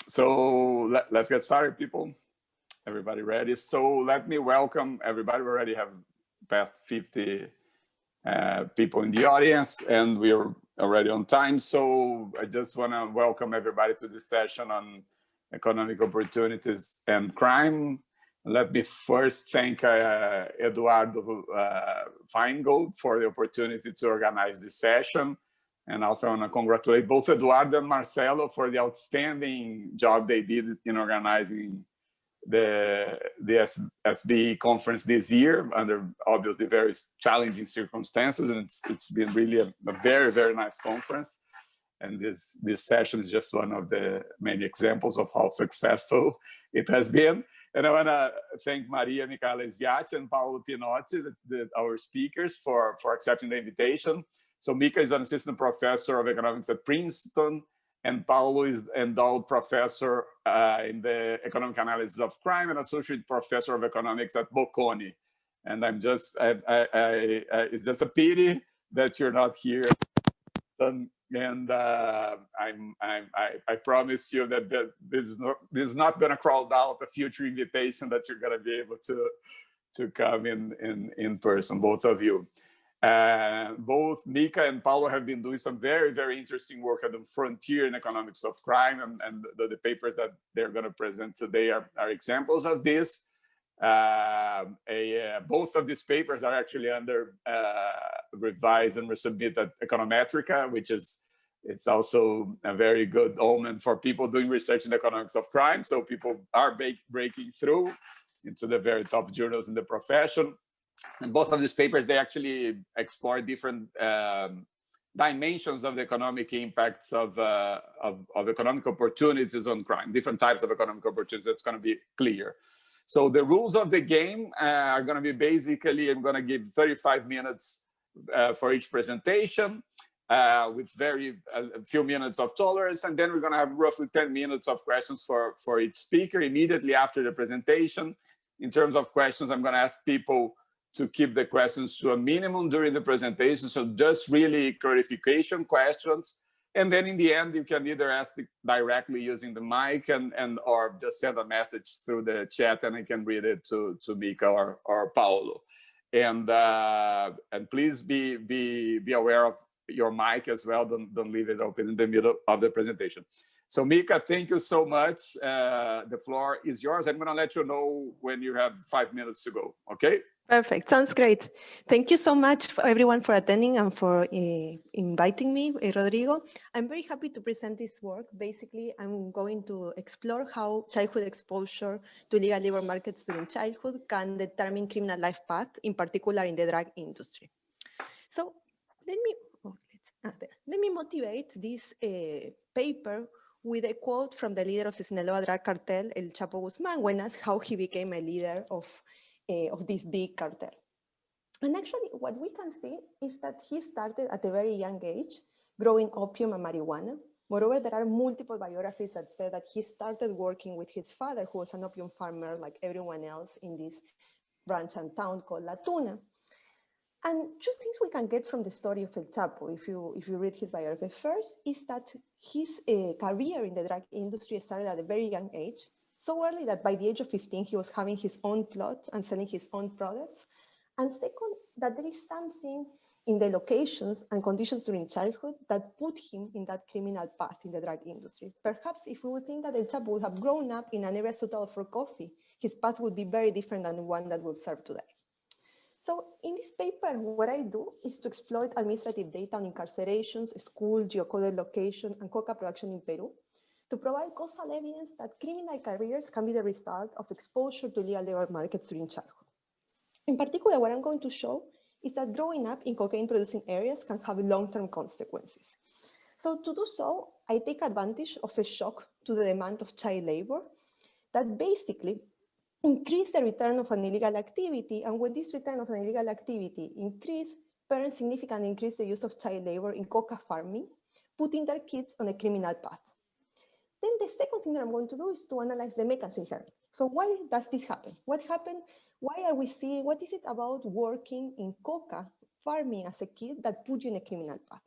So let's get started, people. Everybody ready? So let me welcome everybody. We already have past 50 people in the audience, and we're already on time. So I just want to welcome everybody to this session on economic opportunities and crime. Let me first thank Eduardo Feingold for the opportunity to organize this session. And also I want to congratulate both Eduardo and Marcelo for the outstanding job they did in organizing the SB conference this year under obviously very challenging circumstances. And it's been really a very, very nice conference. And this session is just one of the many examples of how successful it has been. And I want to thank Maria Michaela Sviatti and Paolo Pinotti, our speakers, for accepting the invitation. So Mika is an assistant professor of economics at Princeton, and Paolo is endowed professor in the economic analysis of crime and associate professor of economics at Bocconi. And it's just a pity that you're not here. And I promise you that this is not going to crowd out a future invitation that you're going to be able to come in person, both of you. Both Mika and Paulo have been doing some very, very interesting work at the frontier in economics of crime, and the papers that they're going to present today are examples of this. Both of these papers are actually under revise and resubmit at Econometria, it's also a very good omen for people doing research in economics of crime. So people are breaking through into the very top journals in the profession. And both of these papers, they actually explore different dimensions of the economic impacts of economic opportunities on crime, different types of economic opportunities. That's going to be clear. So the rules of the game are going to be basically, I'm going to give 35 minutes for each presentation with a few minutes of tolerance. And then we're going to have roughly 10 minutes of questions for each speaker immediately after the presentation. In terms of questions, I'm going to ask people to keep the questions to a minimum during the presentation. So just really clarification questions. And then in the end, you can either ask directly using the mic or just send a message through the chat and I can read it to Mika or Paulo. And please be aware of your mic as well. Don't leave it open in the middle of the presentation. So Mika, thank you so much. The floor is yours. I'm going to let you know when you have 5 minutes to go. Okay? Perfect. Sounds great. Thank you so much for everyone for attending and for inviting me, Rodrigo. I'm very happy to present this work. Basically, I'm going to explore how childhood exposure to illegal labor markets during childhood can determine criminal life path, in particular in the drug industry. So let me motivate this paper with a quote from the leader of the Sinaloa drug cartel, El Chapo Guzman, when asked how he became a leader of this big cartel. And actually, what we can see is that he started at a very young age, growing opium and marijuana. Moreover, there are multiple biographies that say that he started working with his father, who was an opium farmer like everyone else in this branch and town called La Tuna. And just things we can get from the story of El Chapo, if you read his biography. First is that his career in the drug industry started at a very young age, so early that by the age of 15, he was having his own plots and selling his own products. And second, that there is something in the locations and conditions during childhood that put him in that criminal path in the drug industry. Perhaps if we would think that El Chapo would have grown up in an area suitable for coffee, his path would be very different than the one that we observe today. So in this paper, what I do is to exploit administrative data on incarcerations, school, geocoded location, and coca production in Peru, to provide causal evidence that criminal careers can be the result of exposure to illegal labor markets during childhood. In particular, what I'm going to show is that growing up in cocaine-producing areas can have long-term consequences. So to do so, I take advantage of a shock to the demand of child labor that basically increase the return of an illegal activity. And when this return of an illegal activity increase, parents significantly increase the use of child labor in coca farming, putting their kids on a criminal path. Then the second thing that I'm going to do is to analyze the mechanism here. So why does this happen? What happened? Why are we seeing, what is it about working in coca farming as a kid that put you in a criminal path?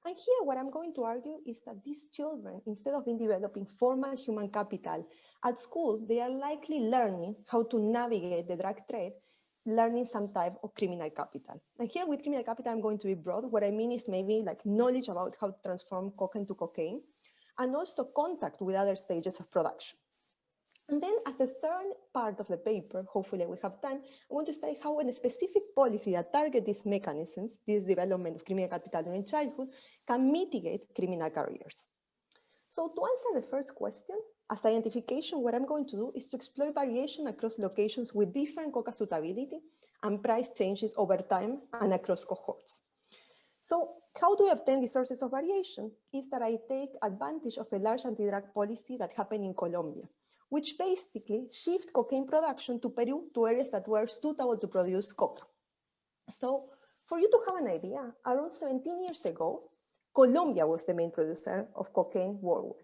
And here, what I'm going to argue is that these children, instead of developing formal human capital at school, they are likely learning how to navigate the drug trade, learning some type of criminal capital. And here with criminal capital, I'm going to be broad. What I mean is maybe like knowledge about how to transform coke into cocaine, and also contact with other stages of production. And then as the third part of the paper, hopefully we have time, I want to study how a specific policy that targets these mechanisms, this development of criminal capital during childhood, can mitigate criminal careers. So to answer the first question, as identification, what I'm going to do is to explore variation across locations with different coca suitability and price changes over time and across cohorts. So how do I obtain the sources of variation? Is that I take advantage of a large anti-drug policy that happened in Colombia, which basically shift cocaine production to Peru, to areas that were suitable to produce coca. So for you to have an idea, around 17 years ago, Colombia was the main producer of cocaine worldwide.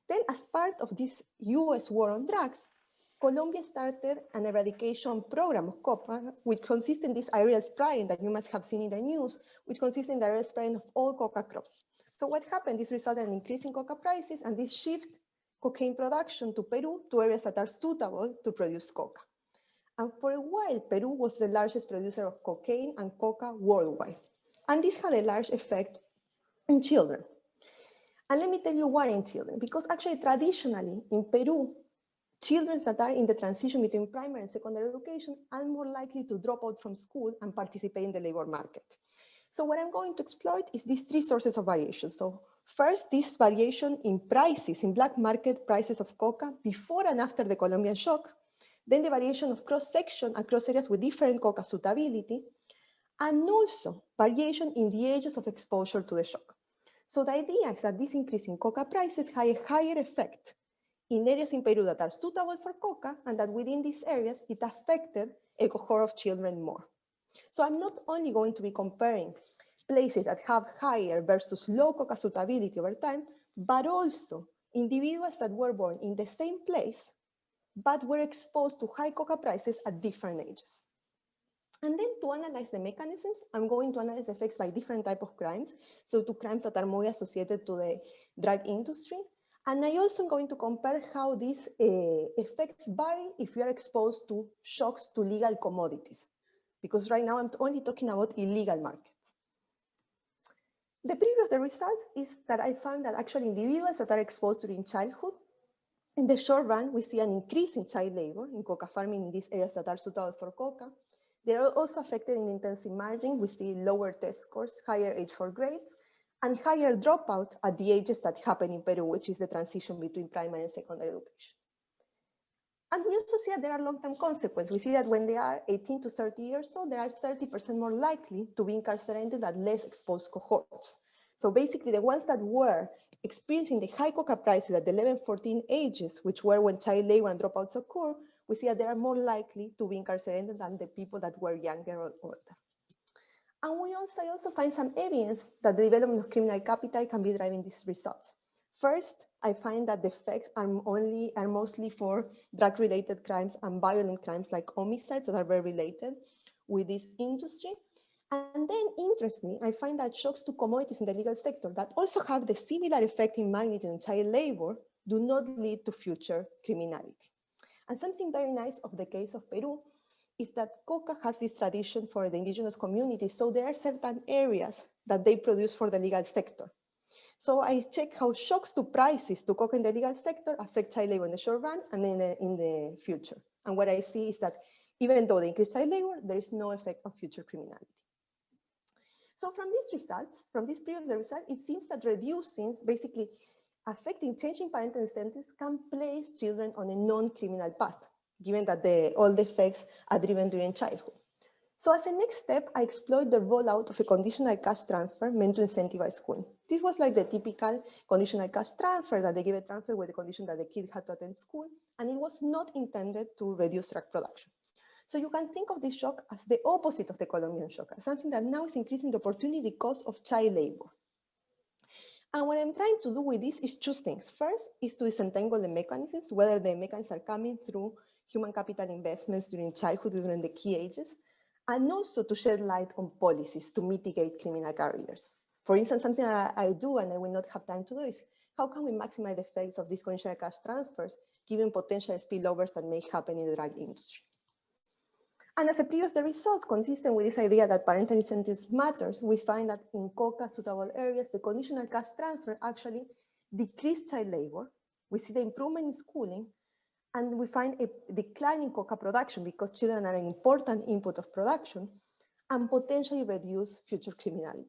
Then as part of this US war on drugs, Colombia started an eradication program of coca, which consists in this aerial spraying that you must have seen in the news, which consists in the aerial spraying of all coca crops. So what happened? This resulted in an increase in coca prices, and this shift cocaine production to Peru, to areas that are suitable to produce coca. And for a while, Peru was the largest producer of cocaine and coca worldwide. And this had a large effect in children. And let me tell you why in children, because actually traditionally in Peru, children that are in the transition between primary and secondary education are more likely to drop out from school and participate in the labor market. So what I'm going to exploit is these three sources of variation. So first, this variation in prices, in black market prices of coca before and after the Colombian shock. Then the variation of cross-section across areas with different coca suitability, and also variation in the ages of exposure to the shock. So the idea is that this increase in coca prices had a higher effect in areas in Peru that are suitable for coca, and that within these areas, it affected a cohort of children more. So I'm not only going to be comparing places that have higher versus low coca suitability over time, but also individuals that were born in the same place, but were exposed to high coca prices at different ages. And then to analyze the mechanisms, I'm going to analyze the effects by different types of crimes. So to crimes that are more associated to the drug industry. And I also am going to compare how these effects vary if you are exposed to shocks to legal commodities. Because right now I'm only talking about illegal markets. The preview of the results is that I found that actually individuals that are exposed during childhood, in the short run, we see an increase in child labor in coca farming in these areas that are suitable for coca. They are also affected in intensive margin. We see lower test scores, higher H4 grades, and higher dropout at the ages that happen in Peru, which is the transition between primary and secondary education. And we also see that there are long-term consequences. We see that when they are 18 to 30 years old, they are 30% more likely to be incarcerated than less exposed cohorts. So basically the ones that were experiencing the high coca prices at the 11, 14 ages, which were when child labor and dropouts occur, we see that they are more likely to be incarcerated than the people that were younger or older. And we also find some evidence that the development of criminal capital can be driving these results. First, I find that the effects are mostly for drug-related crimes and violent crimes like homicides that are very related with this industry. And then, interestingly, I find that shocks to commodities in the legal sector that also have the similar effect in magnitude in child labor do not lead to future criminality. And something very nice of the case of Peru is that coca has this tradition for the indigenous community. So there are certain areas that they produce for the legal sector. So I check how shocks to prices to coca in the legal sector affect child labor in the short run and in the future. And what I see is that even though they increase child labor, there is no effect on future criminality. So from these results, from this preview of the result, it seems that reducing, basically affecting changing parental incentives can place children on a non-criminal path, given that all the effects are driven during childhood. So as a next step, I explored the rollout of a conditional cash transfer meant to incentivize schooling. This was like the typical conditional cash transfer that they give a transfer with the condition that the kid had to attend school, and it was not intended to reduce drug production. So you can think of this shock as the opposite of the Colombian shock, as something that now is increasing the opportunity cost of child labor. And what I'm trying to do with this is two things. First is to disentangle the mechanisms, whether the mechanisms are coming through human capital investments during childhood, during the key ages, and also to shed light on policies to mitigate criminal careers. For instance, something that I do and I will not have time to do is how can we maximize the effects of these conditional cash transfers given potential spillovers that may happen in the drug industry. And as a preview of the results, consistent with this idea that parental incentives matters, we find that in COCA suitable areas, the conditional cash transfer actually decreased child labor. We see the improvement in schooling, and we find a decline in COCA production because children are an important input of production and potentially reduce future criminality.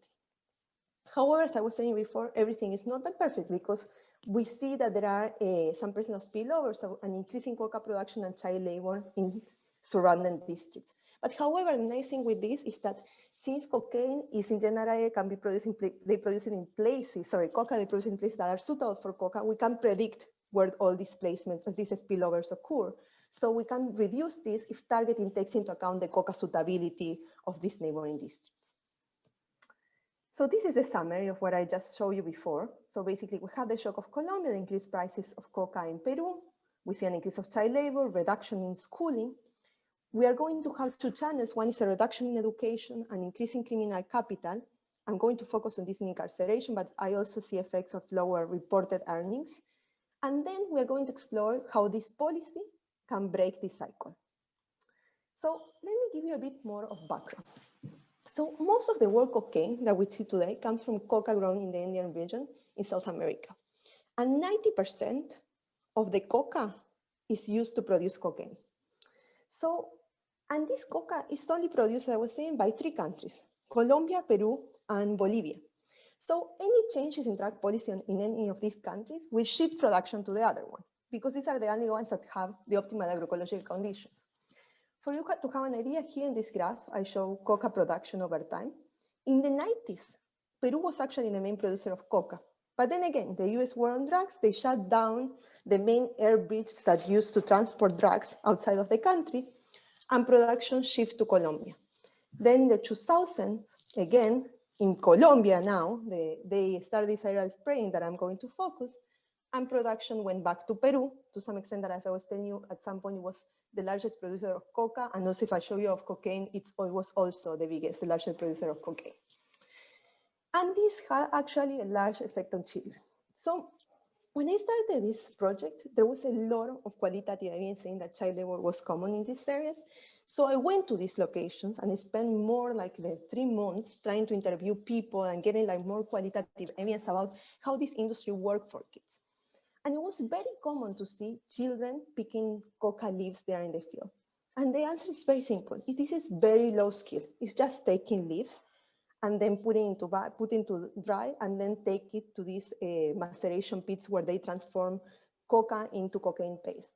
However, as I was saying before, everything is not that perfect because we see that there are some percent of spillovers, so an increase in coca production and child labor in surrounding districts. But however, the nice thing with this is that since cocaine is in general can be produced they produce it in places, sorry, coca they produce in places that are suitable for coca, we can predict where all these placements, these spillovers occur. So we can reduce this if targeting takes into account the coca suitability of these neighboring districts. So this is the summary of what I just showed you before. So basically we have the shock of Colombia, the increased prices of coca in Peru. We see an increase of child labor, reduction in schooling. We are going to have two channels. One is a reduction in education and increase in criminal capital. I'm going to focus on this in incarceration, but I also see effects of lower reported earnings. And then we're going to explore how this policy can break this cycle. So let me give you a bit more of background. So most of the world cocaine that we see today comes from coca grown in the Indian region in South America. And 90% of the coca is used to produce cocaine. So, and this coca is only produced, as I was saying, by 3 countries, Colombia, Peru, and Bolivia. So any changes in drug policy in any of these countries will shift production to the other one, because these are the only ones that have the optimal agroecological conditions. For you to have an idea, here in this graph, I show coca production over time. In the 90s, Peru was actually the main producer of coca. But then again, the US war on drugs, they shut down the main air bridge that used to transport drugs outside of the country, and production shifted to Colombia. Then in the 2000s, again, in Colombia now, they started this aerial spraying that I'm going to focus, and production went back to Peru, to some extent that, as I was telling you, at some point it was the largest producer of coca, and also if I show you of cocaine, it was also the largest producer of cocaine. And this had actually a large effect on children. So when I started this project, there was a lot of qualitative evidence saying that child labor was common in these areas. So I went to these locations and I spent more like 3 months trying to interview people and getting like more qualitative evidence about how this industry worked for kids. And it was very common to see children picking coca leaves there in the field. And the answer is very simple. This is very low skill. It's just taking leaves and then put into dry and then take it to these maceration pits where they transform coca into cocaine paste.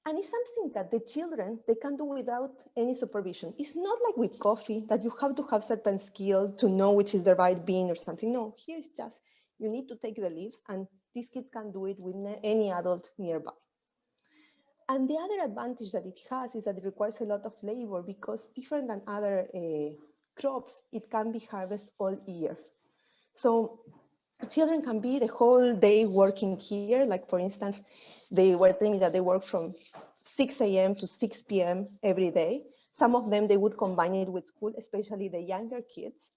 And it's something that the children, they can do without any supervision. It's not like with coffee that you have to have certain skill to know which is the right bean or something. No, here it's just, you need to take the leaves and these kids can do it with any adult nearby. And the other advantage that it has is that it requires a lot of labor because different than other crops, it can be harvested all year. So children can be the whole day working here. Like for instance, they were telling me that they work from 6 a.m. to 6 p.m. every day. Some of them, they would combine it with school, especially the younger kids.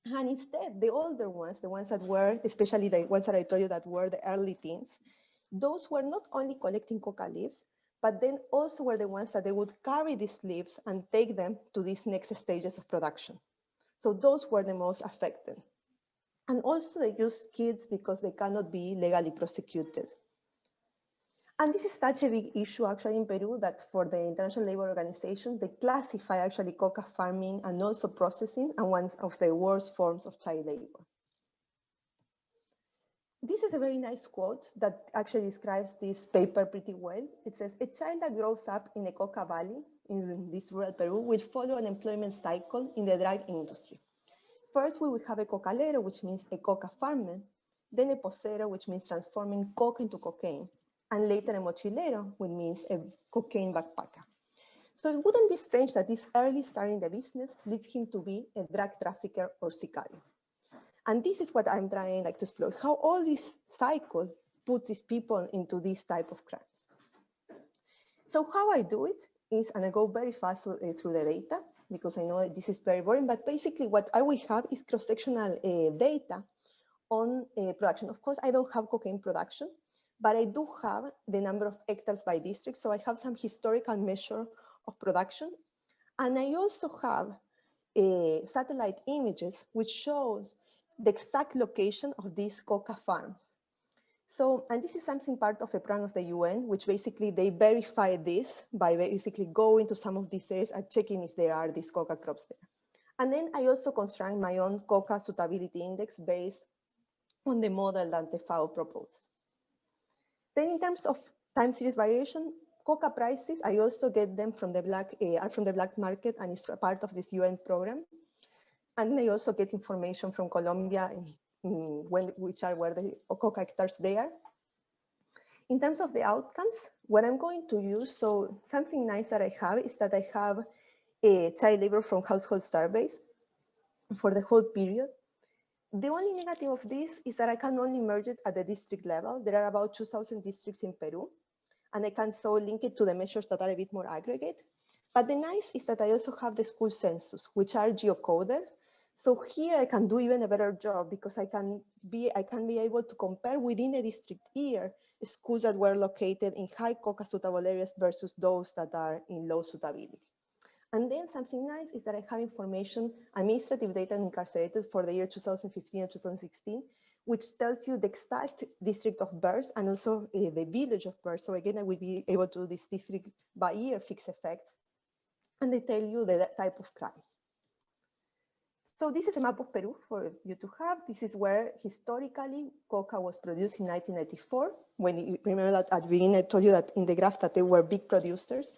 And instead, the older ones, the ones that were, especially the ones that I told you that were the early teens, those were not only collecting coca leaves, but then also were the ones that they would carry these leaves and take them to these next stages of production. So those were the most affected. And also they use kids because they cannot be legally prosecuted. And this is such a big issue actually in Peru that for the International Labour Organization, they classify actually coca farming and also processing as one of the worst forms of child labor. This is a very nice quote that actually describes this paper pretty well. It says, a child that grows up in a coca valley in this rural Peru will follow an employment cycle in the drug industry. First, we will have a cocalero, which means a coca farmer, then a posero, which means transforming coca into cocaine, and later a mochilero, which means a cocaine backpacker. So it wouldn't be strange that this early start in the business leads him to be a drug trafficker or sicario. And this is what I'm trying to explore, how all this cycle puts these people into this type of crimes. So how I do it is, and I go very fast through the data, because I know that this is very boring, but basically what I will have is cross-sectional data on production. Of course, I don't have cocaine production, but I do have the number of hectares by district. So I have some historical measure of production. And I also have satellite images, which shows the exact location of these coca farms. So, and this is something part of a program of the UN, which basically they verify this by basically going to some of these areas and checking if there are these coca crops there. And then I also construct my own coca suitability index based on the model that the FAO proposed. Then in terms of time series variation, coca prices, I also get them from the black market, and it's part of this UN program. And I also get information from Colombia which are where the coca hectares they are. In terms of the outcomes, what I'm going to use, so something nice that I have is that I have a child labor from household surveys for the whole period. The only negative of this is that I can only merge it at the district level. There are about 2,000 districts in Peru, and I can so link it to the measures that are a bit more aggregate. But the nice is that I also have the school census, which are geocoded. So here I can do even a better job because I can be able to compare within a district year schools that were located in high coca suitable areas versus those that are in low suitability. And then something nice is that I have information, administrative data incarcerated for the year 2015 and 2016, which tells you the exact district of birth and also the village of birth. So again, I will be able to do this district by year fixed effects. And they tell you the type of crime. So this is a map of Peru for you to have. This is where historically coca was produced in 1994. When you remember that at the beginning, I told you that in the graph that they were big producers.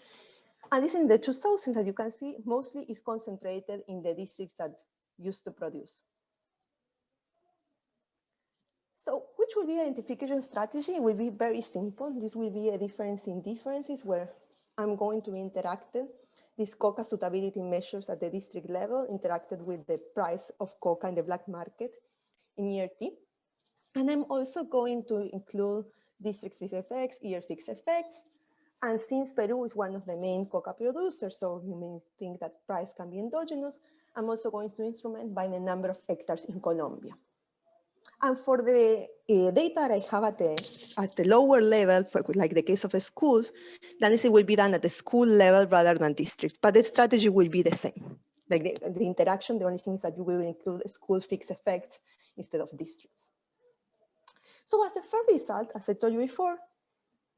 And this in the 2000s, as you can see, mostly is concentrated in the districts that used to produce. So which will be the identification strategy? It will be very simple. This will be a difference in differences where I'm going to be interacting these coca suitability measures at the district level, interacted with the price of coca in the black market in year T. And I'm also going to include district fixed effects, year fixed effects. And since Peru is one of the main coca producers, so you may think that price can be endogenous, I'm also going to instrument by the number of hectares in Colombia. And for the data I have at the lower level, for like the case of schools, then it will be done at the school level rather than districts, but the strategy will be the same. Like the interaction, the only thing is that you will include school fixed effects instead of districts. So as a first result, as I told you before,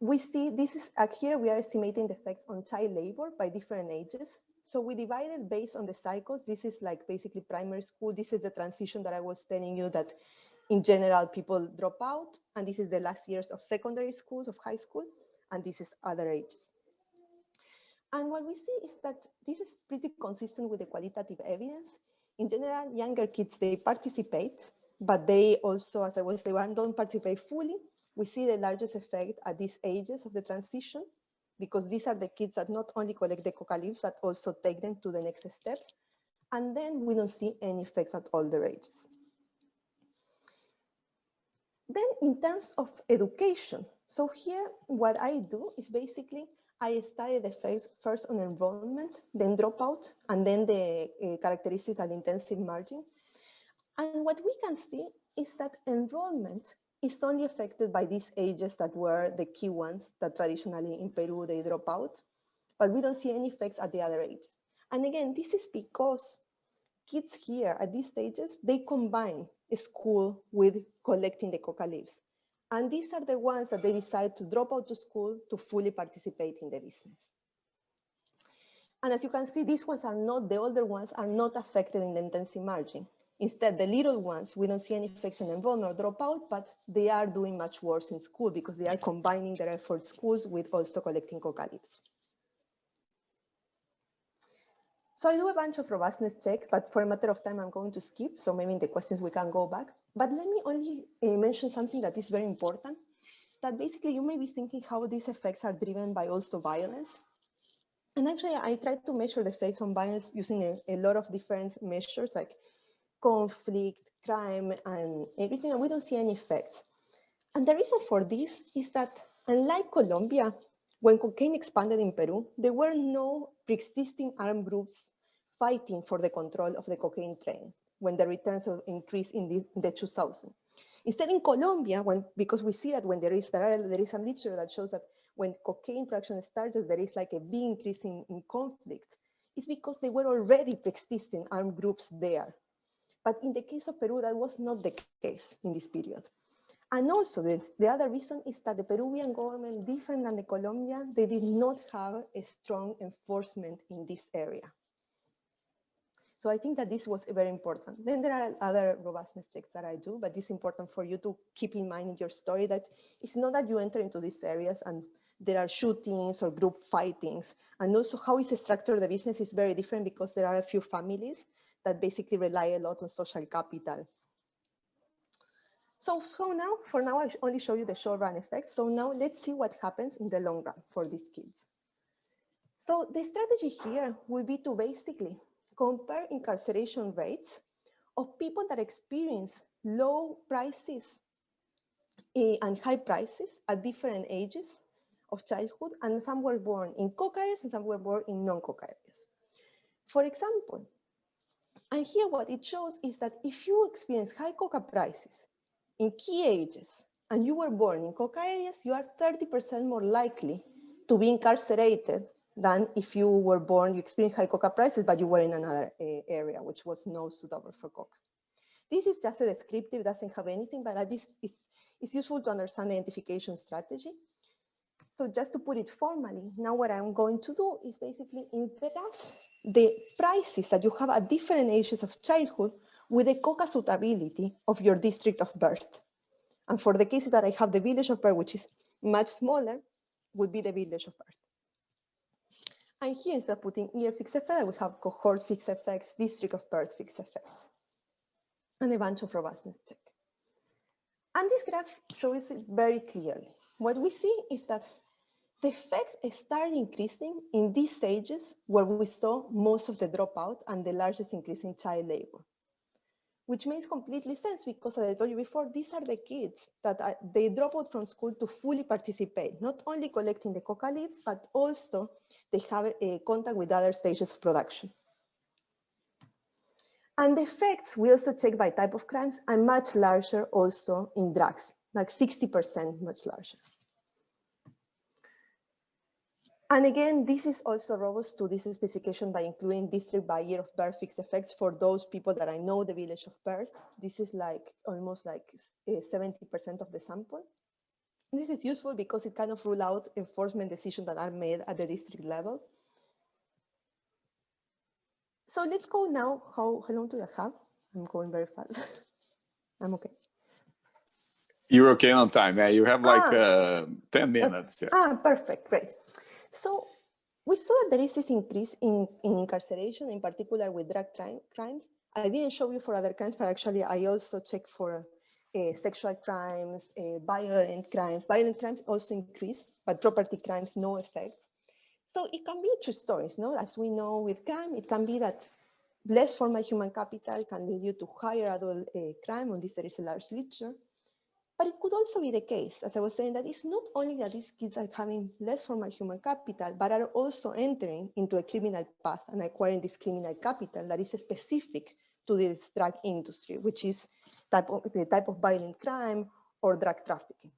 we see this is here we are estimating the effects on child labor by different ages. So we divided based on the cycles. This is like basically primary school. This is the transition that I was telling you that in general, people drop out, and this is the last years of secondary schools, of high school, and this is other ages. And what we see is that this is pretty consistent with the qualitative evidence. In general, younger kids, they participate, but they also, as I was saying, don't participate fully. We see the largest effect at these ages of the transition, because these are the kids that not only collect the coca leaves, but also take them to the next steps. And then we don't see any effects at older ages. Then in terms of education, so here what I do is basically I study the effects first on enrollment, then dropout, and then the characteristics at intensive margin. And what we can see is that enrollment is only affected by these ages that were the key ones that traditionally in Peru they drop out, but we don't see any effects at the other ages. And again, this is because kids here at these stages, they combine school with collecting the coca leaves. And these are the ones that they decide to drop out to school to fully participate in the business. And as you can see, these ones are not, the older ones are not affected in the intensive margin. Instead, the little ones, we don't see any effects in enrollment or dropout, but they are doing much worse in school because they are combining their effort schools with also collecting coca leaves. So I do a bunch of robustness checks, but for a matter of time, I'm going to skip. So maybe in the questions we can go back. But let me only mention something that is very important, that basically you may be thinking how these effects are driven by also violence. And actually, I tried to measure the effects on violence using a lot of different measures like conflict, crime, and everything, and we don't see any effects. And the reason for this is that unlike Colombia, when cocaine expanded in Peru, there were no pre-existing armed groups fighting for the control of the cocaine trade when the returns increased in the 2000s. Instead, in Colombia, because we see that when there is some literature that shows that when cocaine production starts, there is like a big increase in conflict. It's because they were already pre-existing armed groups there. But in the case of Peru, that was not the case in this period. And also, the other reason is that the Peruvian government, different than the Colombian, they did not have a strong enforcement in this area. So I think that this was very important. Then there are other robustness checks that I do, but it's important for you to keep in mind in your story that it's not that you enter into these areas and there are shootings or group fightings. And also how it's structured, the business is very different because there are a few families that basically rely a lot on social capital. So now, for now, I only show you the short run effect. So now let's see what happens in the long run for these kids. So the strategy here will be to basically compare incarceration rates of people that experience low prices and high prices at different ages of childhood, and some were born in coca areas and some were born in non-coca areas. For example, and here what it shows is that if you experience high coca prices in key ages and you were born in coca areas, you are 30% more likely to be incarcerated than if you were born, you experienced high coca prices, but you were in another area which was not suitable for coca. This is just a descriptive, doesn't have anything, but it's useful to understand the identification strategy. So just to put it formally, now what I'm going to do is basically interact the prices that you have at different ages of childhood with the coca suitability of your district of birth. And for the cases that I have the village of birth, which is much smaller, would be the village of birth. And here, instead of putting year fixed effect, I would have cohort fixed effects, district of birth fixed effects, and a bunch of robustness check. And this graph shows it very clearly. What we see is that the effects start increasing in these stages where we saw most of the dropout and the largest increase in child labor, which makes completely sense because, as I told you before, these are the kids that they drop out from school to fully participate, not only collecting the coca leaves, but also they have a contact with other stages of production. And the effects we also check by type of crimes are much larger also in drugs, like 60% much larger. And again, this is also robust to this specification by including district by year of birth fixed effects for those people that I know the village of birth. This is like almost like 70% of the sample. This is useful because it kind of rule out enforcement decisions that are made at the district level. So let's go now. How long do I have? I'm going very fast. I'm okay. You're okay on time. Yeah, you have like 10 minutes. Yeah. Perfect, great. So we saw that there is this increase in incarceration, in particular with drug crimes. I didn't show you for other crimes, but actually I also checked for sexual crimes, violent crimes. Violent crimes also increase, but property crimes, no effect. So it can be two stories, no? As we know with crime, it can be that less formal human capital can lead you to higher adult crime. On this, there is a large literature. But it could also be the case, as I was saying, that it's not only that these kids are having less formal human capital, but are also entering into a criminal path and acquiring this criminal capital that is specific to this drug industry, which is the type of violent crime or drug trafficking.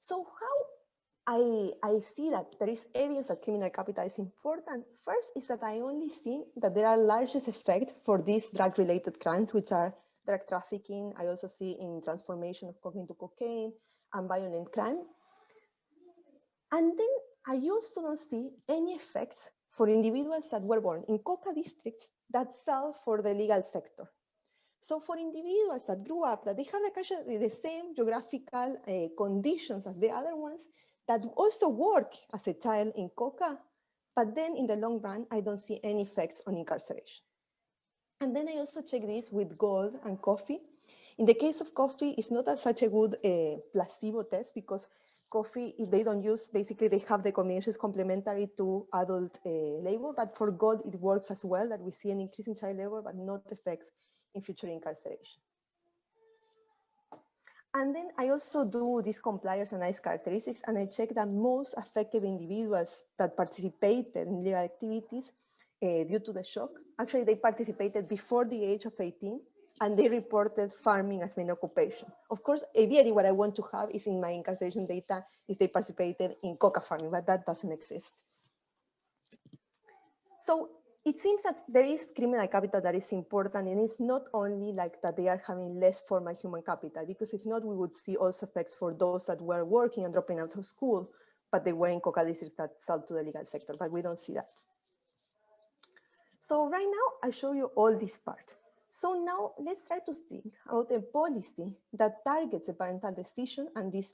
So how I see that there is evidence that criminal capital is important. First is that I only see that there are largest effects for these drug-related crimes, which are drug trafficking. I also see in transformation of cocaine to cocaine and violent crime. And then I also don't see any effects for individuals that were born in coca districts that sell for the legal sector. So for individuals that grew up, that they have actually the same geographical conditions as the other ones, that also work as a child in coca, but then in the long run, I don't see any effects on incarceration. And then I also check this with gold and coffee. In the case of coffee, it's not such a good placebo test because coffee, if they don't use, basically they have the combinations complementary to adult labor, but for gold, it works as well, that we see an increase in child labor, but not effects in future incarceration. And then I also do these compliers and ICE characteristics, and I check that most affected individuals that participated in legal activities due to the shock. Actually, they participated before the age of 18, and they reported farming as main occupation. Of course, ideally, what I want to have is in my incarceration data if they participated in coca farming, but that doesn't exist. So it seems that there is criminal capital that is important, and it's not only like that they are having less formal human capital, because if not, we would see also effects for those that were working and dropping out of school, but they were in coca districts that sell to the legal sector, but we don't see that. So right now, I show you all this part. So now let's try to think about a policy that targets the parental decision and these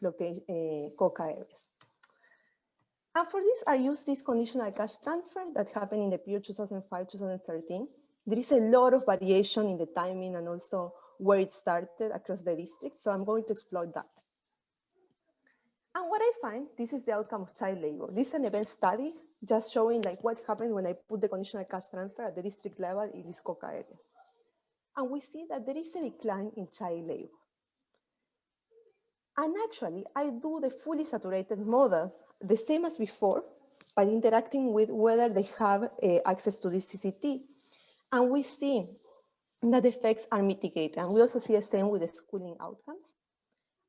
coca areas. And for this, I use this conditional cash transfer that happened in the period 2005-2013. There is a lot of variation in the timing and also where it started across the district. So I'm going to exploit that. And what I find, this is the outcome of child labor. This is an event study just showing like what happened when I put the conditional cash transfer at the district level in these coca areas. And we see that there is a decline in child labor. And actually, I do the fully saturated model, the same as before, by interacting with whether they have access to this CCT. And we see that the effects are mitigated. And we also see the same with the schooling outcomes.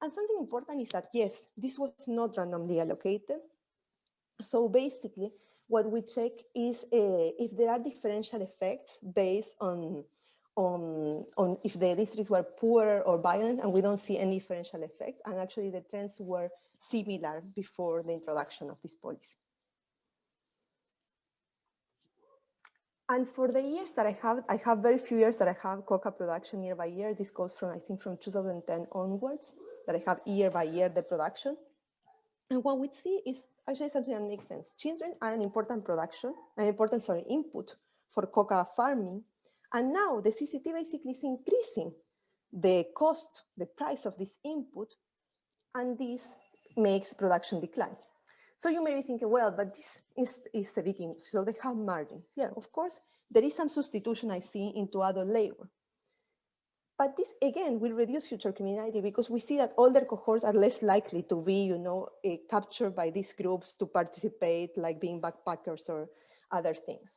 And something important is that, yes, this was not randomly allocated. So basically, what we check is if there are differential effects based on if the districts were poorer or violent, and we don't see any differential effects. And actually, the trends were similar before the introduction of this policy. And for the years that I have very few years that I have coca production year by year. This goes from, I think, from 2010 onwards, that I have year by year the production. And what we see is actually something that makes sense. Children are an important input for coca farming. And now the CCT basically is increasing the cost, the price of this input, and this makes production decline. So you may be thinking, well, but this is the beginning, so they have margins. Yeah, of course, there is some substitution I see into adult labor. But this, again, will reduce future criminality because we see that older cohorts are less likely to be, captured by these groups to participate, like being backpackers or other things.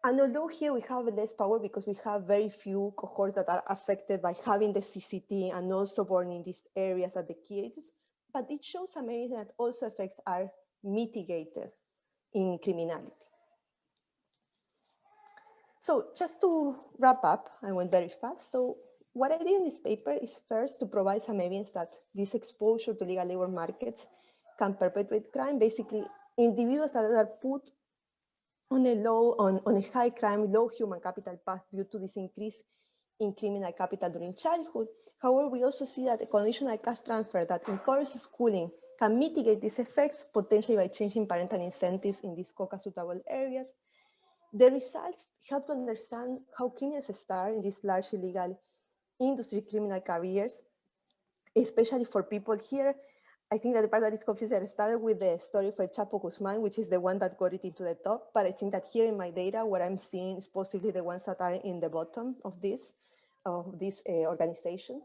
And although here we have less power because we have very few cohorts that are affected by having the CCT and also born in these areas at the key ages, but it shows some areas that also effects are mitigated in criminality. So just to wrap up, I went very fast. So what I did in this paper is first to provide some evidence that this exposure to legal labor markets can perpetuate crime. Basically, individuals that are put on a high crime, low human capital path due to this increase in criminal capital during childhood. However, we also see that the conditional cash transfer that encourages schooling can mitigate these effects, potentially by changing parental incentives in these coca suitable areas. The results help to understand how criminals start in these large illegal industry criminal careers, especially for people here. I think that the part that is confusing, I started with the story of El Chapo Guzman, which is the one that got it into the top. But I think that here in my data, what I'm seeing is possibly the ones that are in the bottom of this organization.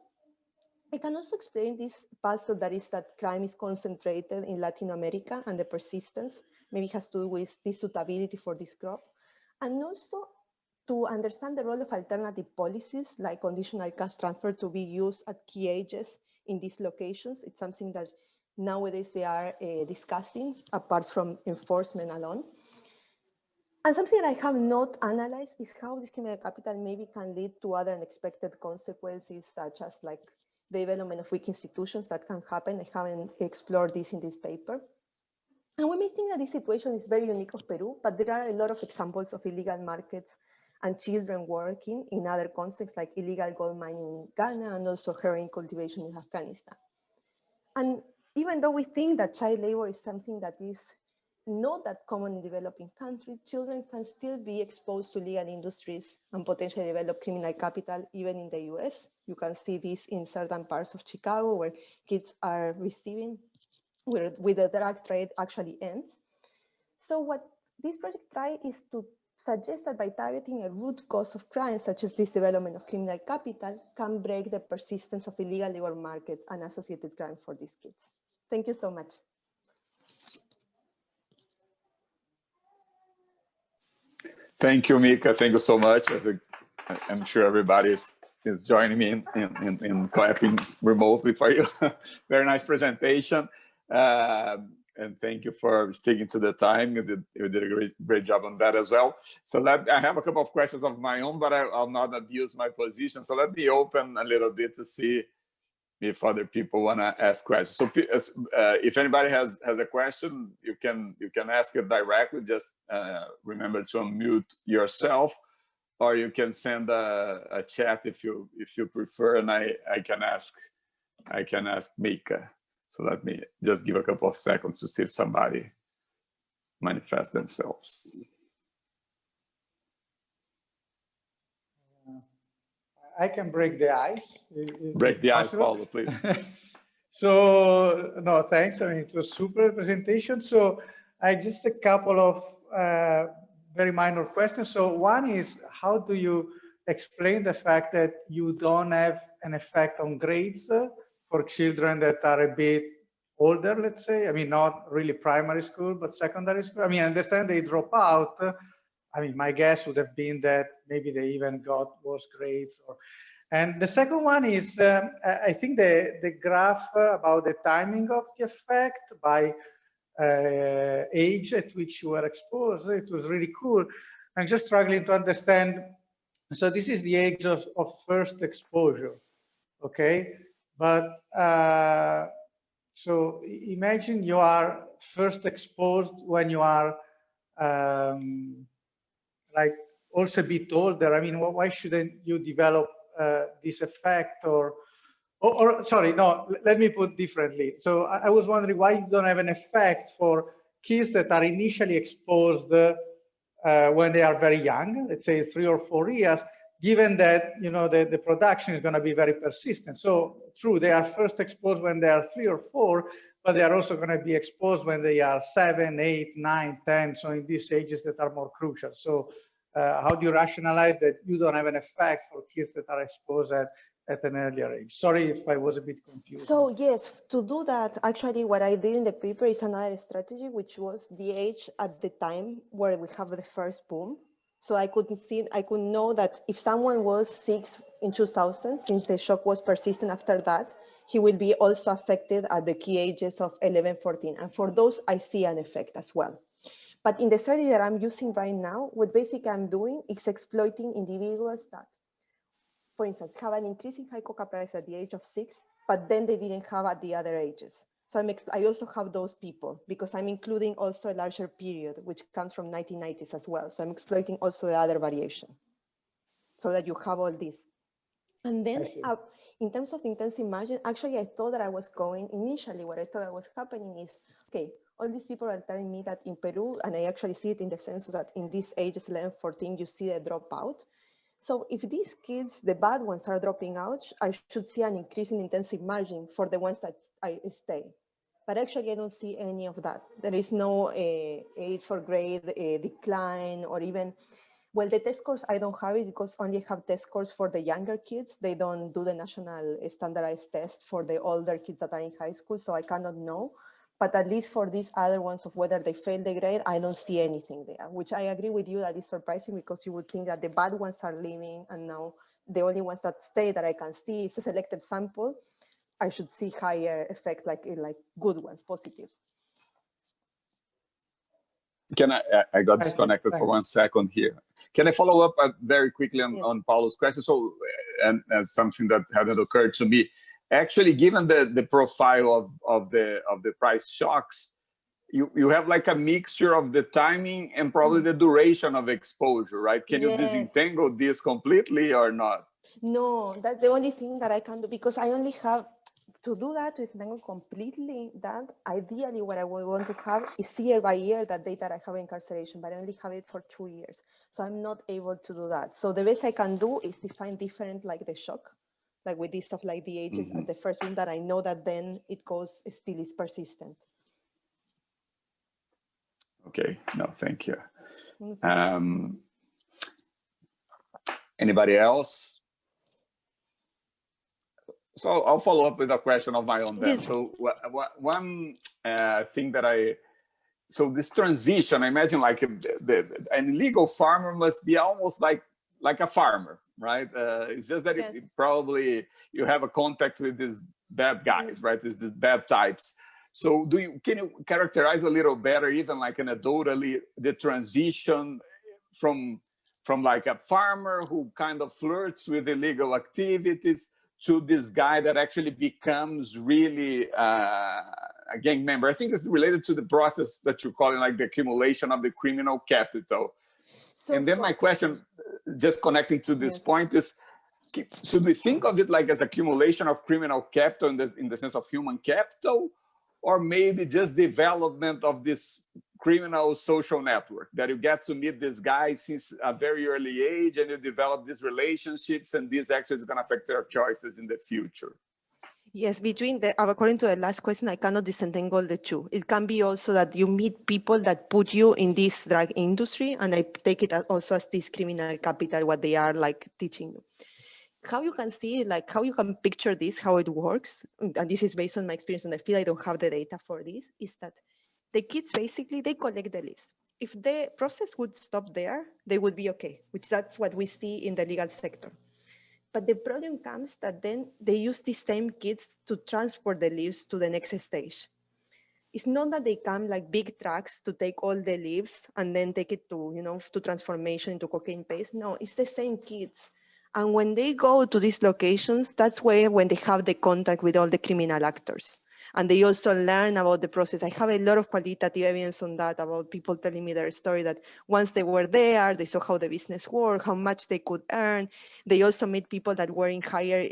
I can also explain this puzzle that is that crime is concentrated in Latin America and the persistence maybe has to do with this suitability for this group. And also to understand the role of alternative policies like conditional cash transfer to be used at key ages in these locations. It's something that nowadays they are discussing apart from enforcement alone. And something that I have not analyzed is how this criminal capital maybe can lead to other unexpected consequences, such as like the development of weak institutions that can happen. I haven't explored this in this paper. And we may think that this situation is very unique of Peru, but there are a lot of examples of illegal markets and children working in other contexts, like illegal gold mining in Ghana and also heroin cultivation in Afghanistan. And even though we think that child labor is something that is not that common in developing countries, children can still be exposed to legal industries and potentially develop criminal capital, even in the US. You can see this in certain parts of Chicago where kids are receiving, where the drug trade actually ends. So what this project tries is to suggest that by targeting a root cause of crime, such as this development of criminal capital, can break the persistence of illegal labor markets and associated crime for these kids. Thank you so much. Thank you, Mika. Thank you so much. I'm sure everybody is joining me in clapping remotely for you. Very nice presentation. And thank you for sticking to the time. You did a great job on that as well. So I have a couple of questions of my own, but I'll not abuse my position. So let me open a little bit to see if other people want to ask questions. So if anybody has a question, you can ask it directly. Just remember to unmute yourself, or you can send a chat if you prefer, and I can ask Mika. So let me just give a couple of seconds to see if somebody manifests themselves. I can break the ice. Break the ice, Paulo, please. So, no, thanks. I mean, it was super presentation. So I just a couple of very minor questions. So one is, how do you explain the fact that you don't have an effect on grades for children that are a bit older, let's say? I mean, not really primary school, but secondary school. I mean, I understand they drop out. I mean, my guess would have been that maybe they even got worse grades. And the second one is, I think the graph about the timing of the effect by age at which you were exposed, it was really cool. I'm just struggling to understand. So this is the age of first exposure, okay? But so imagine you are first exposed when you are like also a bit older. I mean, why shouldn't you develop this effect or sorry, no, let me put differently. So I was wondering why you don't have an effect for kids that are initially exposed when they are very young, let's say 3 or 4 years, given that, you know, the production is going to be very persistent. So true, they are first exposed when they are 3 or 4, but they are also going to be exposed when they are 7, 8, 9, 10. So in these ages that are more crucial. So how do you rationalize that you don't have an effect for kids that are exposed at an earlier age? Sorry if I was a bit confused. So yes, to do that, actually what I did in the paper is another strategy, which was the age at the time where we have the first boom. So I could know that if someone was 6 in 2000, since the shock was persistent after that, he will be also affected at the key ages of 11, 14. And for those, I see an effect as well. But in the strategy that I'm using right now, what basically I'm doing is exploiting individuals that, for instance, have an increasing high coca price at the age of 6, but then they didn't have at the other ages. So I also have those people because I'm including also a larger period, which comes from 1990s as well. So I'm exploiting also the other variation so that you have all this. And then in terms of intensive margin, actually, I thought that I was going, initially what I thought was happening is, okay, all these people are telling me that in Peru, and I actually see it in the sense that in these ages, 11, 14, you see a dropout. So if these kids, the bad ones, are dropping out, I should see an increase in intensive margin for the ones that I stay. But actually, I don't see any of that. There is no age for grade decline or even, well, the test scores, I don't have it because only have test scores for the younger kids. They don't do the national standardized test for the older kids that are in high school, so I cannot know. But at least for these other ones of whether they fail the grade, I don't see anything there, which I agree with you that is surprising because you would think that the bad ones are leaving and now the only ones that stay that I can see is a selected sample. I should see higher effect like good ones, positives. Can I got disconnected for 1 second here. Can I follow up very quickly on Paulo's question? So, and as something that hadn't occurred to me, actually, given the profile of the price shocks, you have like a mixture of the timing and probably the duration of exposure, right? Can you disentangle this completely or not? No, that's the only thing that I can do because I only have to do that, to disentangle completely that. Ideally, what I would want to have is year by year that data I have incarceration, but I only have it for 2 years. So I'm not able to do that. So the best I can do is define different, like the shock, like with this stuff like the ages at the first one that I know that then it goes, still is persistent. Okay, no, thank you. Anybody else? So I'll follow up with a question of my own then. So one thing that so this transition, I imagine like an illegal farmer must be almost like a farmer, right? It's just that Yes. it probably you have a contact with these bad guys, right? These bad types. So can you characterize a little better, even like anecdotally, the transition from like a farmer who kind of flirts with illegal activities to this guy that actually becomes really a gang member? I think it's related to the process that you're calling like the accumulation of the criminal capital. So and then my question, just connecting to this point, is should we think of it like as accumulation of criminal capital in the sense of human capital, or maybe just development of this criminal social network, that you get to meet this guy since a very early age and you develop these relationships, and this actually is going to affect your choices in the future? Yes, according to the last question, I cannot disentangle the two. It can be also that you meet people that put you in this drug industry, and I take it also as this criminal capital, what they are like teaching you. How you can see, like how you can picture this, how it works, and this is based on my experience, and I feel I don't have the data for this, is that the kids basically, they collect the leaves. If the process would stop there, they would be okay, which that's what we see in the legal sector. But the problem comes that then they use these same kids to transport the leaves to the next stage. It's not that they come like big trucks to take all the leaves and then take it to, to transformation into cocaine paste. No, it's the same kids. And when they go to these locations, that's when they have the contact with all the criminal actors. And they also learn about the process. I have a lot of qualitative evidence on that, about people telling me their story that once they were there, they saw how the business worked, how much they could earn. They also meet people that were in higher,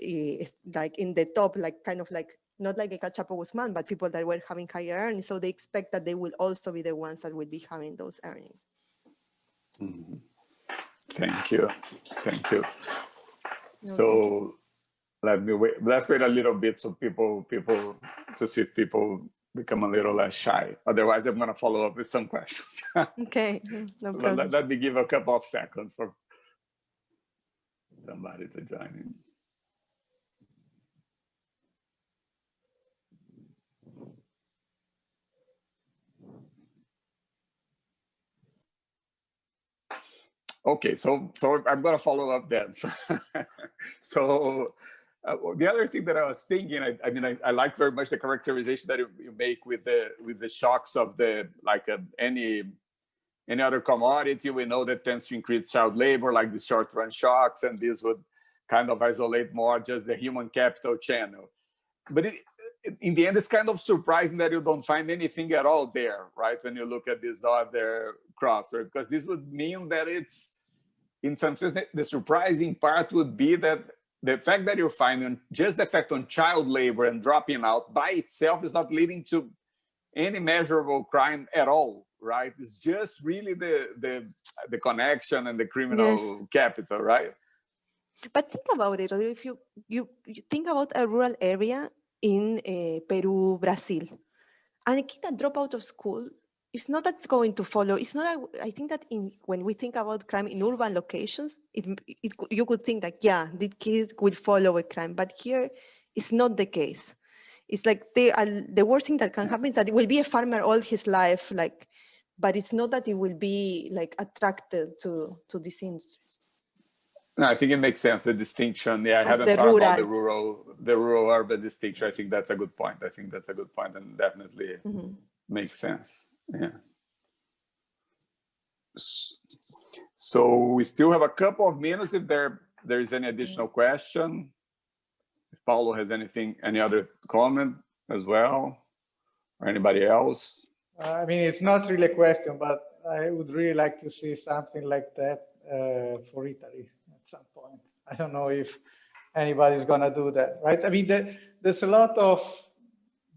like in the top, like kind of like, not like a Chapo Guzman, but people that were having higher earnings. So they expect that they will also be the ones that will be having those earnings. Mm-hmm. Thank you. Thank you. No, So thank you. let's wait a little bit so people to see if people become a little less shy. Otherwise, I'm going to follow up with some questions. Okay, no problem. Let me give a couple of seconds for somebody to join in. Okay, so I'm going to follow up then. So the other thing that I was thinking, I like very much the characterization that you make with the shocks of any other commodity. We know that tends to increase child labor, like the short-run shocks, and this would kind of isolate more just the human capital channel. But in the end, it's kind of surprising that you don't find anything at all there, right? When you look at these other crops, right? Because this would mean that it's, in some sense, the surprising part would be that the fact that you're finding just the effect on child labor and dropping out by itself is not leading to any measurable crime at all, right? It's just really the connection and the criminal capital, right? But think about it. If you think about a rural area in Peru, Brazil, and a kid that drop out of school, it's not that it's going to follow. It's not. I think that when we think about crime in urban locations, you could think that, yeah, the kid will follow a crime. But here, it's not the case. It's like the worst thing that can happen is that it will be a farmer all his life, like, but it's not that it will be like attracted to these industries. No, I think it makes sense, the distinction. Yeah, I hadn't thought about the rural urban distinction. I think that's a good point. And definitely makes sense. Yeah. So we still have a couple of minutes if there is any additional question. If Paulo has any other comment as well, or anybody else. I mean, it's not really a question, but I would really like to see something like that for Italy at some point. I don't know if anybody's going to do that, right? I mean, there's a lot of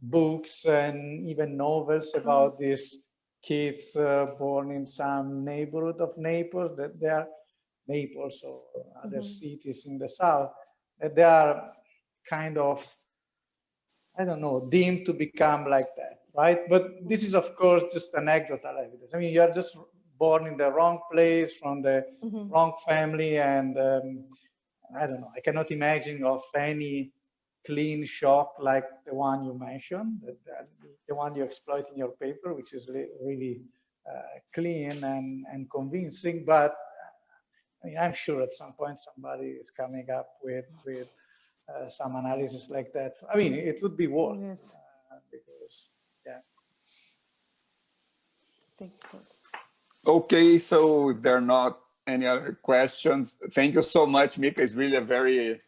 books and even novels about these kids born in some neighborhood of Naples, that they are Naples or other cities in the south, that they are kind of, I don't know, deemed to become like that, right? But this is, of course, just anecdotal evidence. I mean, you're just born in the wrong place, from the wrong family, and I don't know, I cannot imagine of any clean shock like the one you mentioned, the one you exploit in your paper, which is really clean and convincing. But I mean, I'm sure at some point somebody is coming up with some analysis like that. I mean, it would be worth because, yeah. Thank you. Okay, so if there are not any other questions, thank you so much, Mika. It's really a very,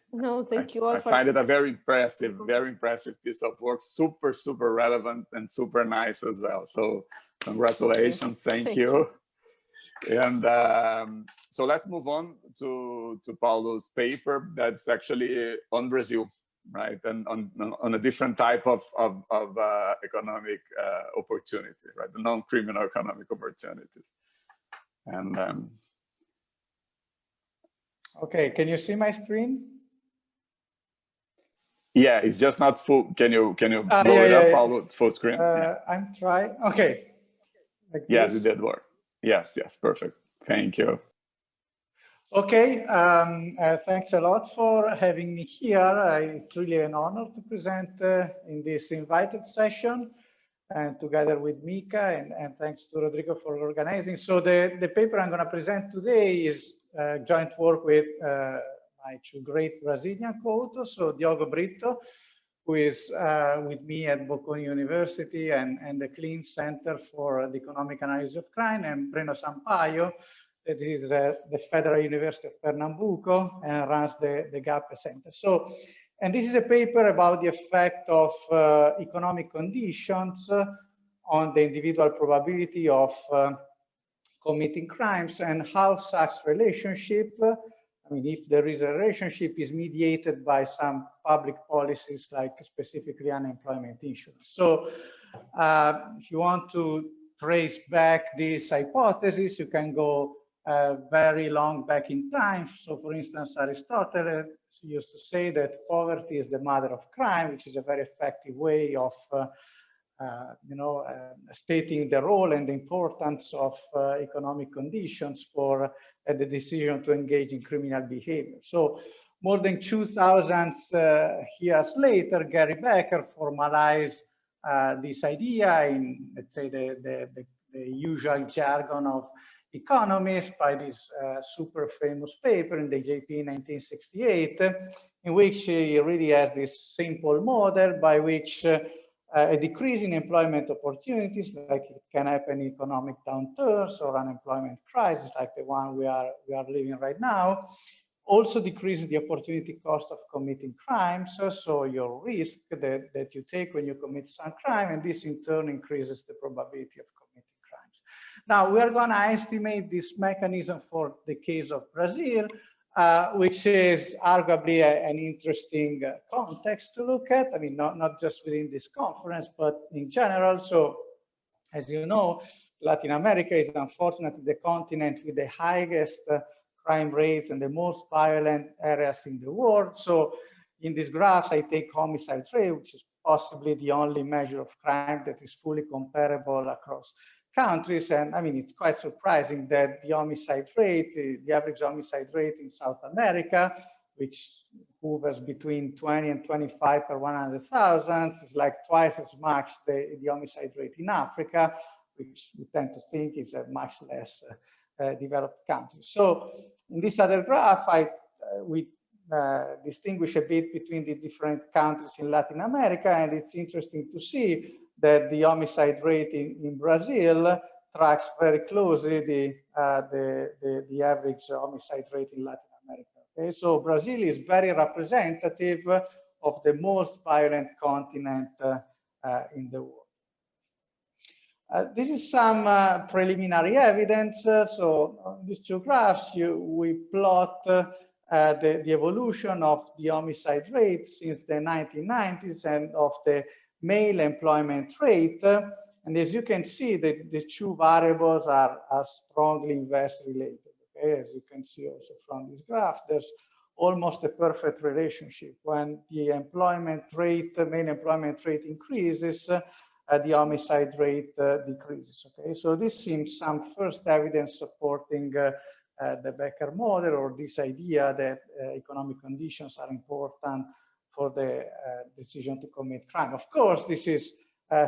thank you all. I find it a very impressive piece of work, super, super relevant and super nice as well. So congratulations, thank you. And so let's move on to Paulo's paper that's actually on Brazil, right? And on a different type of economic opportunity, right? The non-criminal economic opportunities. And okay, can you see my screen? Yeah, it's just not full. Can you blow it up, Paulo? Full screen. I'm trying. Okay. Like yes, this. it did work. Yes, perfect. Thank you. Okay, thanks a lot for having me here. It's really an honor to present in this invited session and together with Mika, and thanks to Rodrigo for organizing. So the paper I'm going to present today is joint work with my two great Brazilian co-authors, so Diogo Brito, who is with me at Bocconi University and the Clean Center for the Economic Analysis of Crime, and Breno Sampaio, that is the Federal University of Pernambuco and runs the GAPE Center. So, and this is a paper about the effect of economic conditions on the individual probability of committing crimes and how such relationship, I mean, if there is a relationship, is mediated by some public policies like specifically unemployment insurance. So if you want to trace back this hypothesis, you can go very long back in time. So for instance, Aristotle used to say that poverty is the mother of crime, which is a very effective way of stating the role and the importance of economic conditions for the decision to engage in criminal behavior. So more than 2,000 years later, Gary Becker formalized this idea in, let's say, the usual jargon of economists by this super famous paper in the JP in 1968, in which he really has this simple model by which a decrease in employment opportunities, like it can happen in economic downturns or unemployment crisis, like the one we are living right now, also decreases the opportunity cost of committing crimes. So your risk that you take when you commit some crime, and this in turn increases the probability of committing crimes. Now we are going to estimate this mechanism for the case of Brazil, which is arguably an interesting context to look at. I mean, not just within this conference, but in general. So, as you know, Latin America is unfortunately the continent with the highest crime rates and the most violent areas in the world. So, in these graphs, I take homicide rate, which is possibly the only measure of crime that is fully comparable across countries. And I mean, it's quite surprising that the homicide rate, the average homicide rate in South America, which hovers between 20 and 25 per 100,000, is like twice as much the homicide rate in Africa, which we tend to think is a much less developed country. So in this other graph, we distinguish a bit between the different countries in Latin America, and it's interesting to see that the homicide rate in Brazil tracks very closely the average homicide rate in Latin America. Okay? So Brazil is very representative of the most violent continent in the world. This is some preliminary evidence. So on these two graphs, we plot the evolution of the homicide rate since the 1990s and of the male employment rate. And as you can see, the two variables are strongly inverse related. Okay? As you can see also from this graph, there's almost a perfect relationship. When the employment rate, the male employment rate increases, the homicide rate decreases. Okay, so this seems some first evidence supporting the Becker model, or this idea that economic conditions are important for the decision to commit crime. Of course, this is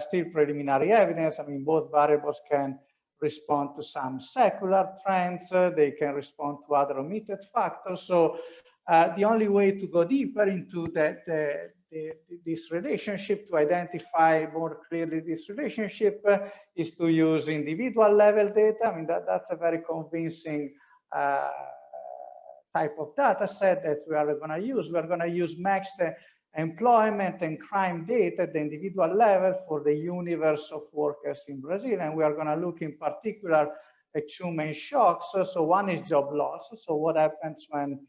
still preliminary evidence. I mean, both variables can respond to some secular trends. They can respond to other omitted factors. So the only way to go deeper into this relationship, to identify more clearly this relationship, is to use individual level data. I mean, that's a very convincing type of data set that we are going to use. We're going to use maxed employment and crime data at the individual level for the universe of workers in Brazil. And we are going to look in particular at two main shocks. So one is job loss. So what happens when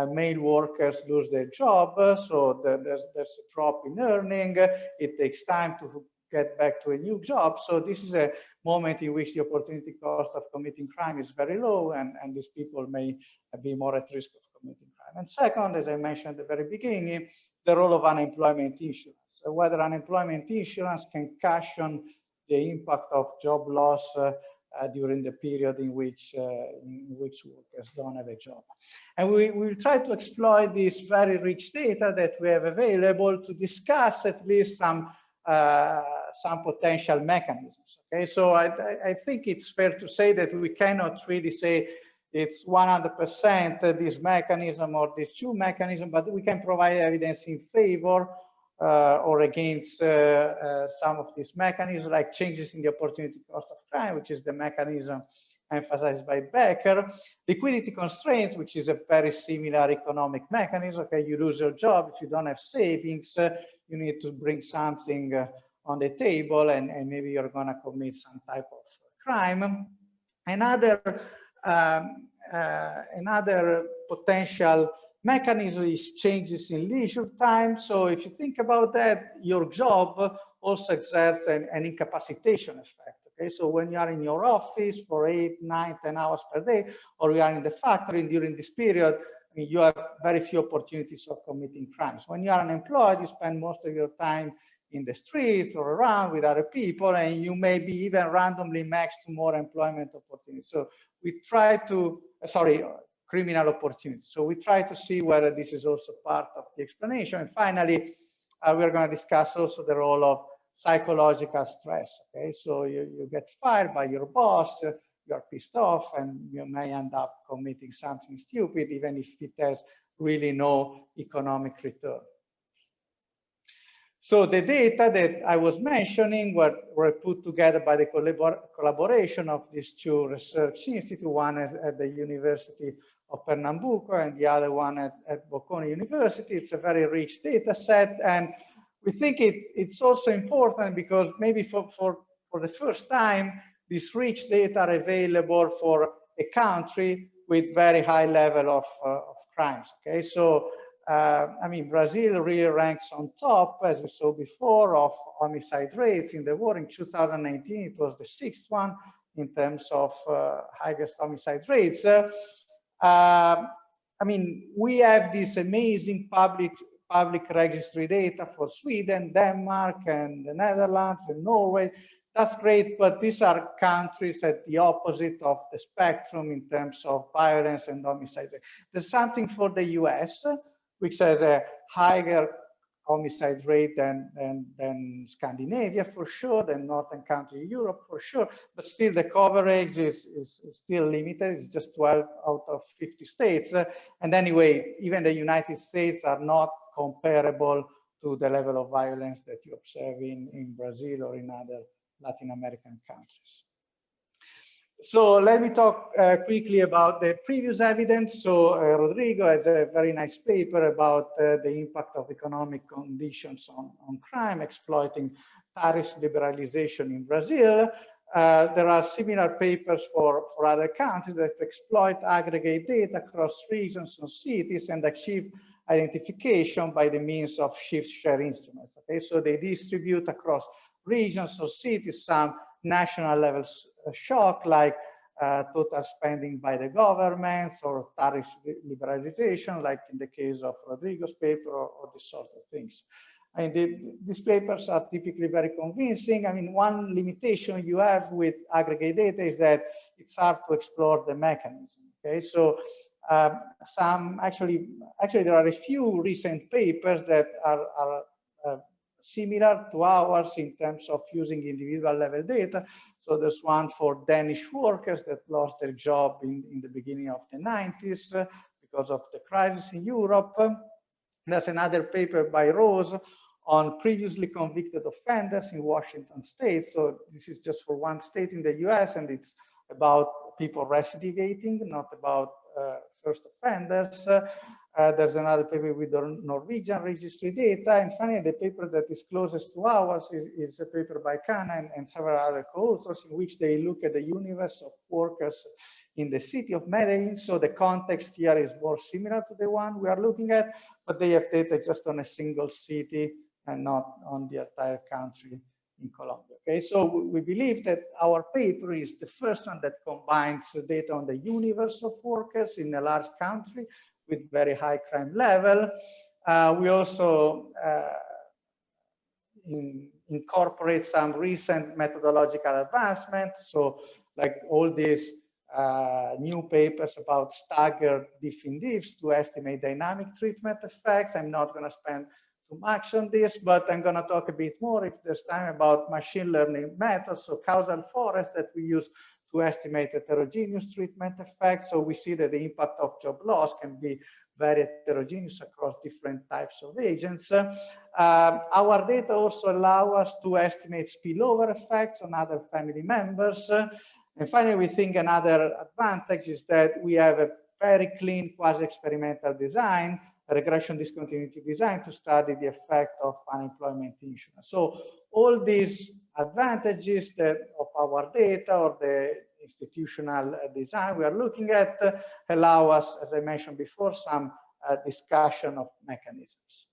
male workers lose their job? So there's a drop in earning. It takes time to get back to a new job. So this is a moment in which the opportunity cost of committing crime is very low, and these people may be more at risk of committing crime. And second, as I mentioned at the very beginning, the role of unemployment insurance. So whether unemployment insurance can cushion the impact of job loss during the period in which workers don't have a job. And we will try to exploit this very rich data that we have available to discuss at least some potential mechanisms. Okay, so I think it's fair to say that we cannot really say it's 100% this mechanism or these two mechanisms, but we can provide evidence in favor or against some of these mechanisms, like changes in the opportunity cost of crime, which is the mechanism emphasized by Becker. Liquidity constraints, which is a very similar economic mechanism. Okay, you lose your job, if you don't have savings, you need to bring something on the table, and maybe you're going to commit some type of crime. Another potential mechanism is changes in leisure time. So if you think about that, your job also exerts an incapacitation effect. Okay, so when you are in your office for 8, 9, 10 hours per day, or you are in the factory during this period, I mean, you have very few opportunities of committing crimes. When you are unemployed, you spend most of your time in the streets or around with other people, and you may be even randomly matched to more employment opportunities. So we try to, criminal opportunities. So we try to see whether this is also part of the explanation. And finally, we're going to discuss also the role of psychological stress. Okay, so you get fired by your boss, you're pissed off, and you may end up committing something stupid, even if it has really no economic return. So the data that I was mentioning were put together by the collaboration of these two research institutes, one at the University of Pernambuco and the other one at Bocconi University. It's a very rich data set, and we think it's also important because maybe for the first time, this rich data are available for a country with very high level of crimes. Okay, so I mean, Brazil really ranks on top, as we saw before, of homicide rates in the world. In 2019, it was the 6th one in terms of highest homicide rates. I mean, we have this amazing public registry data for Sweden, Denmark, and the Netherlands, and Norway. That's great, but these are countries at the opposite of the spectrum in terms of violence and homicide rate. There's something for the US, which has a higher homicide rate than Scandinavia, for sure, than northern country Europe, for sure, but still the coverage is still limited. It's just 12 out of 50 states. And anyway, even the United States are not comparable to the level of violence that you observe in Brazil or in other Latin American countries. So let me talk quickly about the previous evidence. So Rodrigo has a very nice paper about the impact of economic conditions on crime, exploiting tariff liberalization in Brazil. There are similar papers for other countries that exploit aggregate data across regions and cities and achieve identification by the means of shift share instruments. Okay, so they distribute across regions or cities some national levels shock, like total spending by the governments or tariff liberalization, like in the case of Rodrigo's paper, or this sort of things. I mean, these papers are typically very convincing. I mean, one limitation you have with aggregate data is that it's hard to explore the mechanism. Okay, so Actually there are a few recent papers that are similar to ours in terms of using individual level data. So there's one for Danish workers that lost their job in the beginning of the 90s because of the crisis in Europe. There's another paper by Rose on previously convicted offenders in Washington state. So this is just for one state in the US, and it's about people recidivating, not about first offenders. There's another paper with the Norwegian registry data. And finally, the paper that is closest to ours is a paper by Kana and several other co-authors in which they look at the universe of workers in the city of Medellin. So the context here is more similar to the one we are looking at, but they have data just on a single city and not on the entire country in Colombia. Okay, so we believe that our paper is the first one that combines data on the universe of workers in a large country with very high crime level. We also incorporate some recent methodological advancements. So like all these new papers about staggered diff in diffs to estimate dynamic treatment effects. I'm not going to spend too much on this, but I'm going to talk a bit more if there's time about machine learning methods, so causal forest that we use to estimate heterogeneous treatment effects. So we see that the impact of job loss can be very heterogeneous across different types of agents. Our data also allow us to estimate spillover effects on other family members. And finally, we think another advantage is that we have a very clean quasi-experimental design, a regression discontinuity design to study the effect of unemployment insurance. So all these advantages of our data or the institutional design we are looking at allow us, as I mentioned before, some discussion of mechanisms.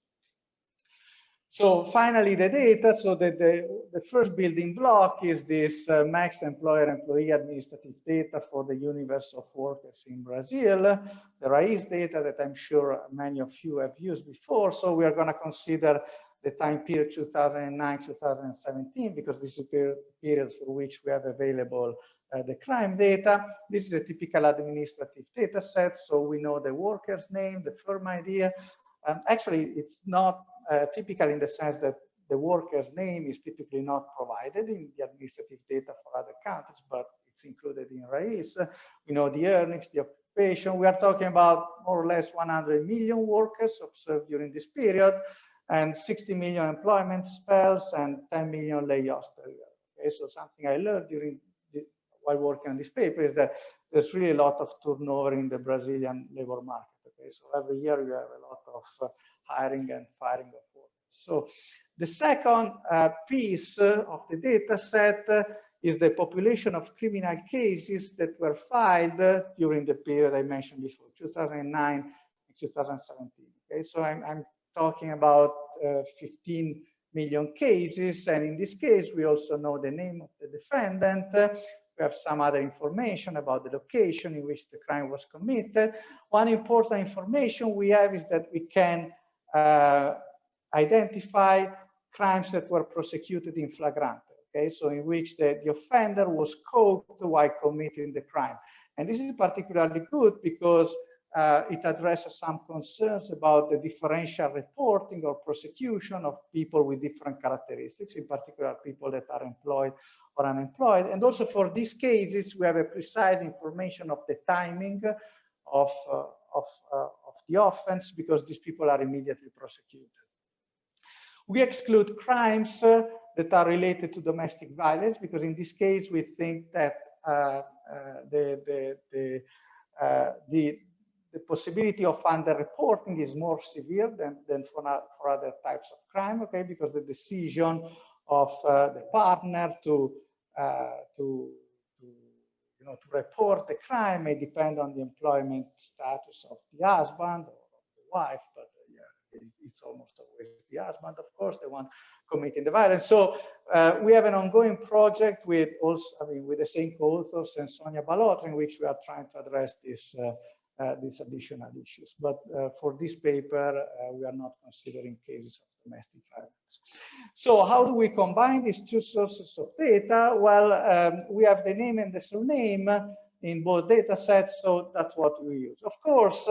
So finally, the data. So the first building block is this max employer-employee administrative data for the universe of workers in Brazil. The RAIS data that I'm sure many of you have used before. So we are going to consider the time period 2009-2017 because this is the period for which we have available the crime data. This is a typical administrative data set. So we know the worker's name, the firm ID. Actually, it's not typical in the sense that the worker's name is typically not provided in the administrative data for other countries, but it's included in RAIS. We know the earnings, the occupation. We are talking about more or less 100 million workers observed during this period and 60 million employment spells and 10 million layoffs per year. Okay, so something I learned while working on this paper is that there's really a lot of turnover in the Brazilian labor market. Okay, so every year you have a lot of hiring and firing of workers. So the second piece of the data set is the population of criminal cases that were filed during the period I mentioned before, 2009 and 2017. Okay, so I'm talking about 15 million cases, and in this case we also know the name of the defendant. We have some other information about the location in which the crime was committed. One important information we have is that we can identify crimes that were prosecuted in flagrante, okay? So in which the offender was caught while committing the crime. And this is particularly good because it addresses some concerns about the differential reporting or prosecution of people with different characteristics, in particular people that are employed or unemployed. And also for these cases, we have a precise information of the timing of the offense because these people are immediately prosecuted. We exclude crimes that are related to domestic violence because in this case, we think that the possibility of underreporting is more severe than for other types of crime, okay? Because the decision of the partner to report the crime may depend on the employment status of the husband or of the wife, but yeah, it's almost always the husband, of course, the one committing the violence. So we have an ongoing project with with the same co-authors and Sonia Balot, in which we are trying to address these additional issues. But for this paper, we are not considering cases of domestic violence. So how do we combine these two sources of data? Well, we have the name and the surname in both data sets, so that's what we use. Of course,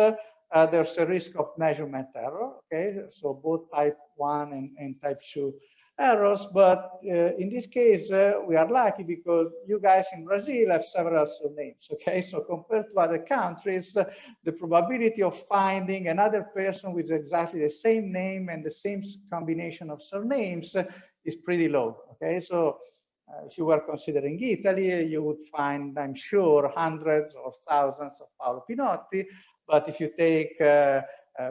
there's a risk of measurement error, okay? So both type 1 and type 2 errors, but in this case, we are lucky because you guys in Brazil have several surnames, okay? So compared to other countries, the probability of finding another person with exactly the same name and the same combination of surnames is pretty low, okay? So if you were considering Italy, you would find, I'm sure, hundreds or thousands of Paolo Pinotti. But if you take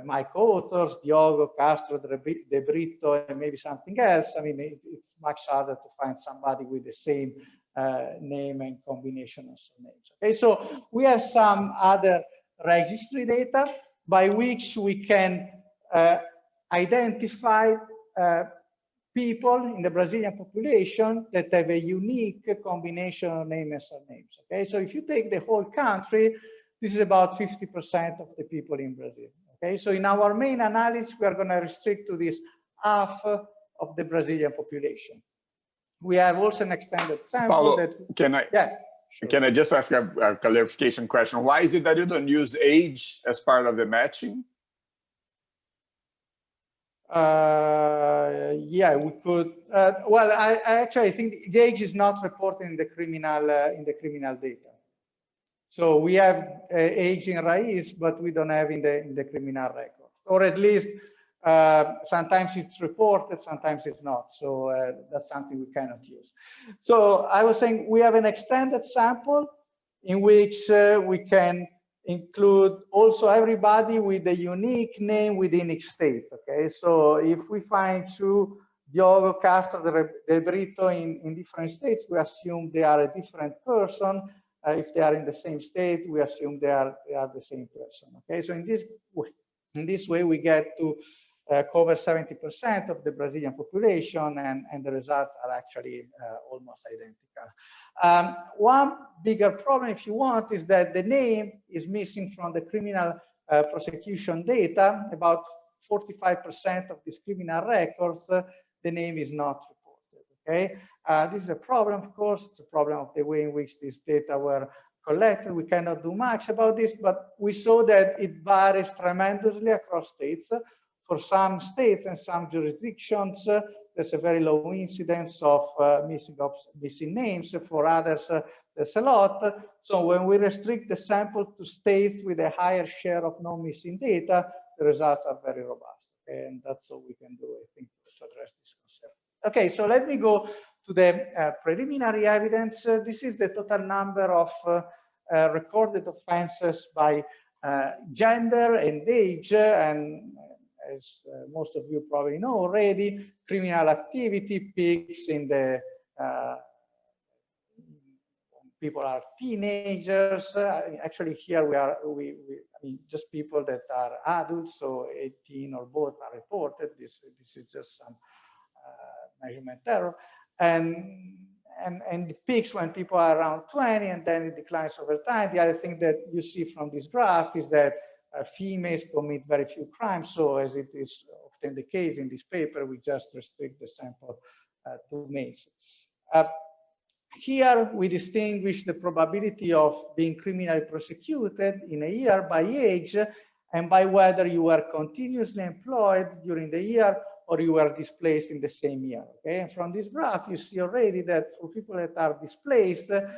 my co-authors, Diogo, Castro, De Brito, and maybe something else, I mean, it's much harder to find somebody with the same name and combination of surnames. Okay, so we have some other registry data by which we can identify people in the Brazilian population that have a unique combination of name and surnames. Okay, so if you take the whole country, this is about 50% of the people in Brazil. Okay, so in our main analysis, we are going to restrict to this half of the Brazilian population. We have also an extended sample. Paulo, that can I just ask a clarification question? Why is it that you don't use age as part of the matching? Yeah, we could. Well, I actually think the age is not reported in the criminal data. So we have age in RAIS, but we don't have in the criminal records, or at least sometimes it's reported, sometimes it's not. So that's something we cannot use. So I was saying we have an extended sample in which we can include also everybody with a unique name within each state. Okay, so if we find two Diogo, Castro, De Brito in different states, we assume they are a different person. If they are in the same state, we assume they are the same person. Okay, so in this way, we get to cover 70% of the Brazilian population, and the results are actually almost identical. One bigger problem, if you want, is that the name is missing from the criminal prosecution data. About 45% of these criminal records, the name is not reported. Okay, this is a problem, of course. It's a problem of the way in which these data were collected. We cannot do much about this, but we saw that it varies tremendously across states. For some states and some jurisdictions, there's a very low incidence of missing names. For others, there's a lot. So when we restrict the sample to states with a higher share of no missing data, the results are very robust. Okay? And that's all we can do, I think, to address this concern. Okay, so let me go to the preliminary evidence. This is the total number of recorded offenses by gender and age, and as most of you probably know already, criminal activity peaks in the people are teenagers. Actually, here I mean, just people that are adults, so 18 or both are reported. This is just some measurement error, and it peaks when people are around 20, and then it declines over time. The other thing that you see from this graph is that females commit very few crimes. So as it is often the case in this paper, we just restrict the sample to males. Here we distinguish the probability of being criminally prosecuted in a year by age and by whether you were continuously employed during the year or you were displaced in the same year. Okay, and from this graph, you see already that for people that are displaced at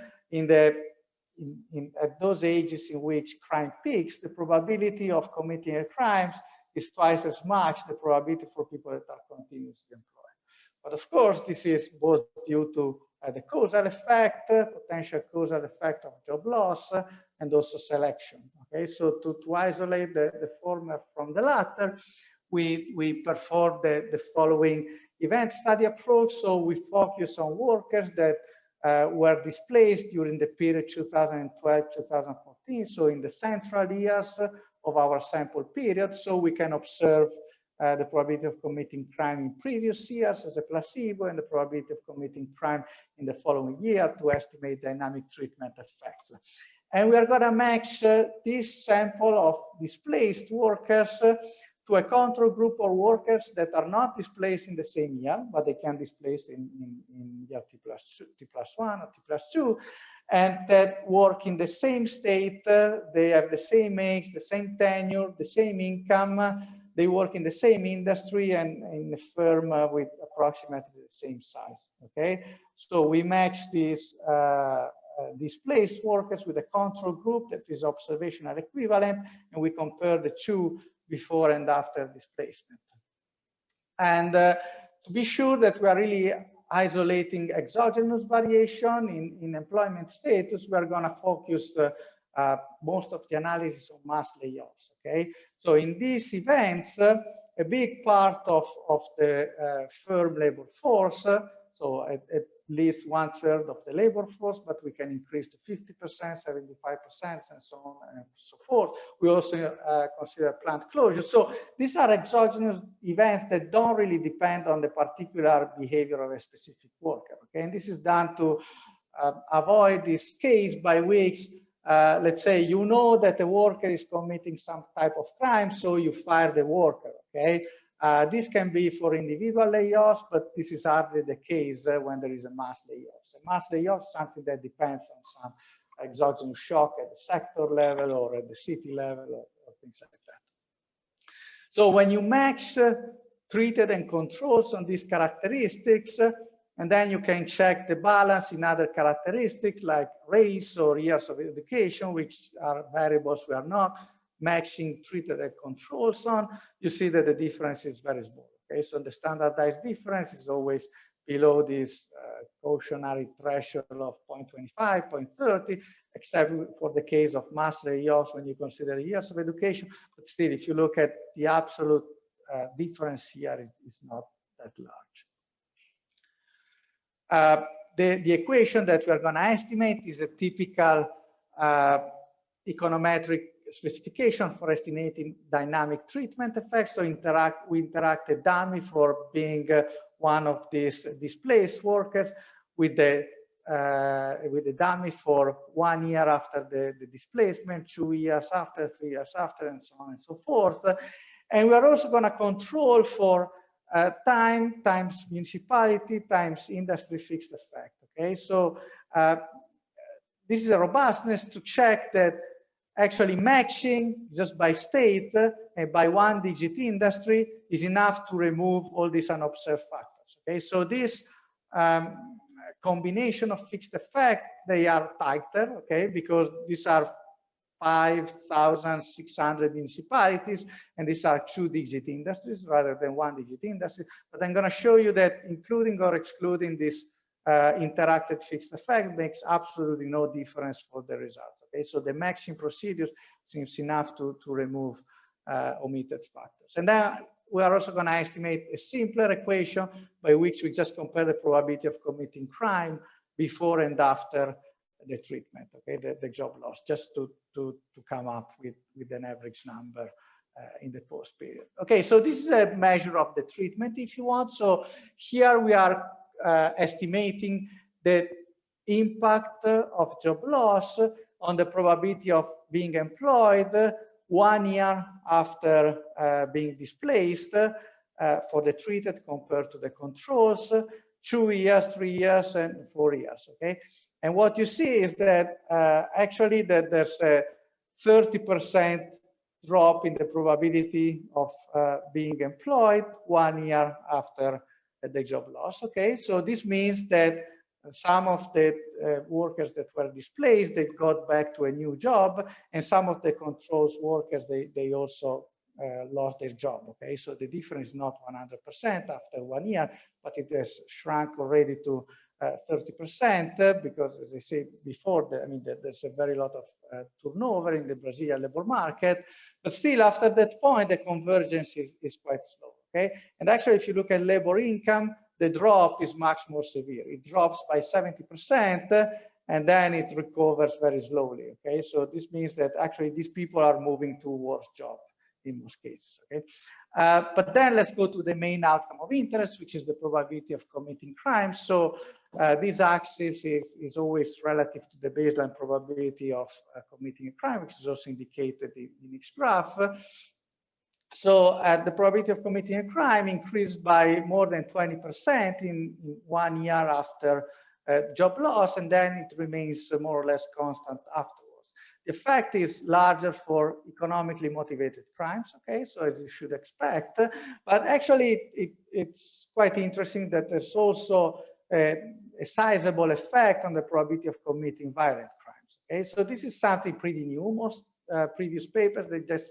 those ages in which crime peaks, the probability of committing a crime is twice as much the probability for people that are continuously employed. But of course, this is both due to the causal effect, potential causal effect of job loss, and also selection. Okay, so to isolate the former from the latter, we perform the following event study approach. So we focus on workers that were displaced during the period 2012-2014, so in the central years of our sample period, so we can observe the probability of committing crime in previous years as a placebo and the probability of committing crime in the following year to estimate dynamic treatment effects. And we are going to match this sample of displaced workers to a control group of workers that are not displaced in the same year, but they can displace in year T+1 or T+2. and that work in the same state. They have the same age, the same tenure, the same income. They work in the same industry and in a firm with approximately the same size. Okay, so we match these displaced workers with a control group that is observational equivalent, and we compare the two before and after displacement. And to be sure that we are really isolating exogenous variation in employment status, we are going to focus most of the analysis on mass layoffs. Okay, so in these events, a big part of the firm labor force, so at least 1/3 of the labor force, but we can increase to 50%, 75%, and so on and so forth. We also consider plant closure. So these are exogenous events that don't really depend on the particular behavior of a specific worker. Okay, and this is done to avoid this case by which, let's say, you know that a worker is committing some type of crime, so you fire the worker. Okay. This can be for individual layoffs, but this is hardly the case when there is a mass layoff. So mass layoff is something that depends on some exogenous shock at the sector level or at the city level or things like that. So when you match treated and controls on these characteristics, and then you can check the balance in other characteristics like race or years of education, which are variables we are not matching treated and controls on, you see that the difference is very small. Okay, so the standardized difference is always below this cautionary threshold of 0.25, 0.30, except for the case of mass layoffs when you consider years of education. But still, if you look at the absolute difference here, it's not that large. The equation that we are going to estimate is a typical econometric specification for estimating dynamic treatment effects. So we interact a dummy for being one of these displaced workers with the dummy for 1 year after the displacement, 2 years after, 3 years after, and so on and so forth. And we are also going to control for time times municipality times industry fixed effect. Okay, so this is a robustness to check that actually matching just by state and by 1-digit industry is enough to remove all these unobserved factors. Okay, so this combination of fixed effect, they are tighter, okay, because these are 5,600 municipalities, and these are 2-digit industries rather than 1-digit industries. But I'm going to show you that including or excluding this interacted fixed effect makes absolutely no difference for the results. Okay, so the matching procedure seems enough to remove omitted factors. And then we are also going to estimate a simpler equation by which we just compare the probability of committing crime before and after the treatment, okay, the job loss, just to come up with an average number in the post period. Okay, so this is a measure of the treatment, if you want. So here we are estimating the impact of job loss on the probability of being employed 1 year after being displaced for the treated compared to the controls, 2 years, 3 years, and 4 years. Okay, and what you see is that actually that there's a 30% drop in the probability of being employed 1 year after the job loss. Okay, so this means that some of the workers that were displaced, they got back to a new job, and some of the controls workers, they also lost their job. Okay, so the difference is not 100% after 1 year, but it has shrunk already to 30% because, as I said before, there's a very lot of turnover in the Brazilian labor market. But still, after that point, the convergence is quite slow. Okay, and actually, if you look at labor income, the drop is much more severe. It drops by 70%, and then it recovers very slowly. Okay, so this means that actually these people are moving to worse jobs in most cases. Okay, but then let's go to the main outcome of interest, which is the probability of committing crime. So this axis is always relative to the baseline probability of committing a crime, which is also indicated in each graph. So the probability of committing a crime increased by more than 20% in 1 year after job loss, and then it remains more or less constant afterwards. The effect is larger for economically motivated crimes, okay, so as you should expect, but actually it's quite interesting that there's also a sizable effect on the probability of committing violent crimes, okay, so this is something pretty new. Most previous papers, they just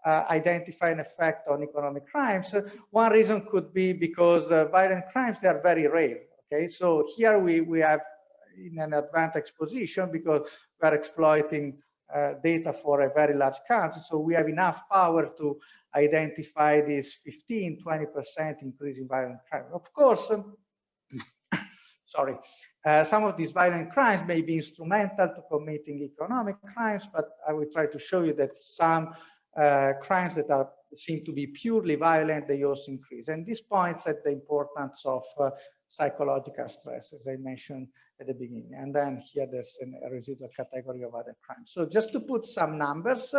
identify an effect on economic crimes. One reason could be because violent crimes, they are very rare, okay, so here we have in an advantage position because we are exploiting data for a very large country. So we have enough power to identify this 15–20% increase in violent crime. Of course, sorry, some of these violent crimes may be instrumental to committing economic crimes, but I will try to show you that some crimes that seem to be purely violent, they also increase. And this points at the importance of psychological stress, as I mentioned at the beginning. And then here there's a residual category of other crimes. So just to put some numbers,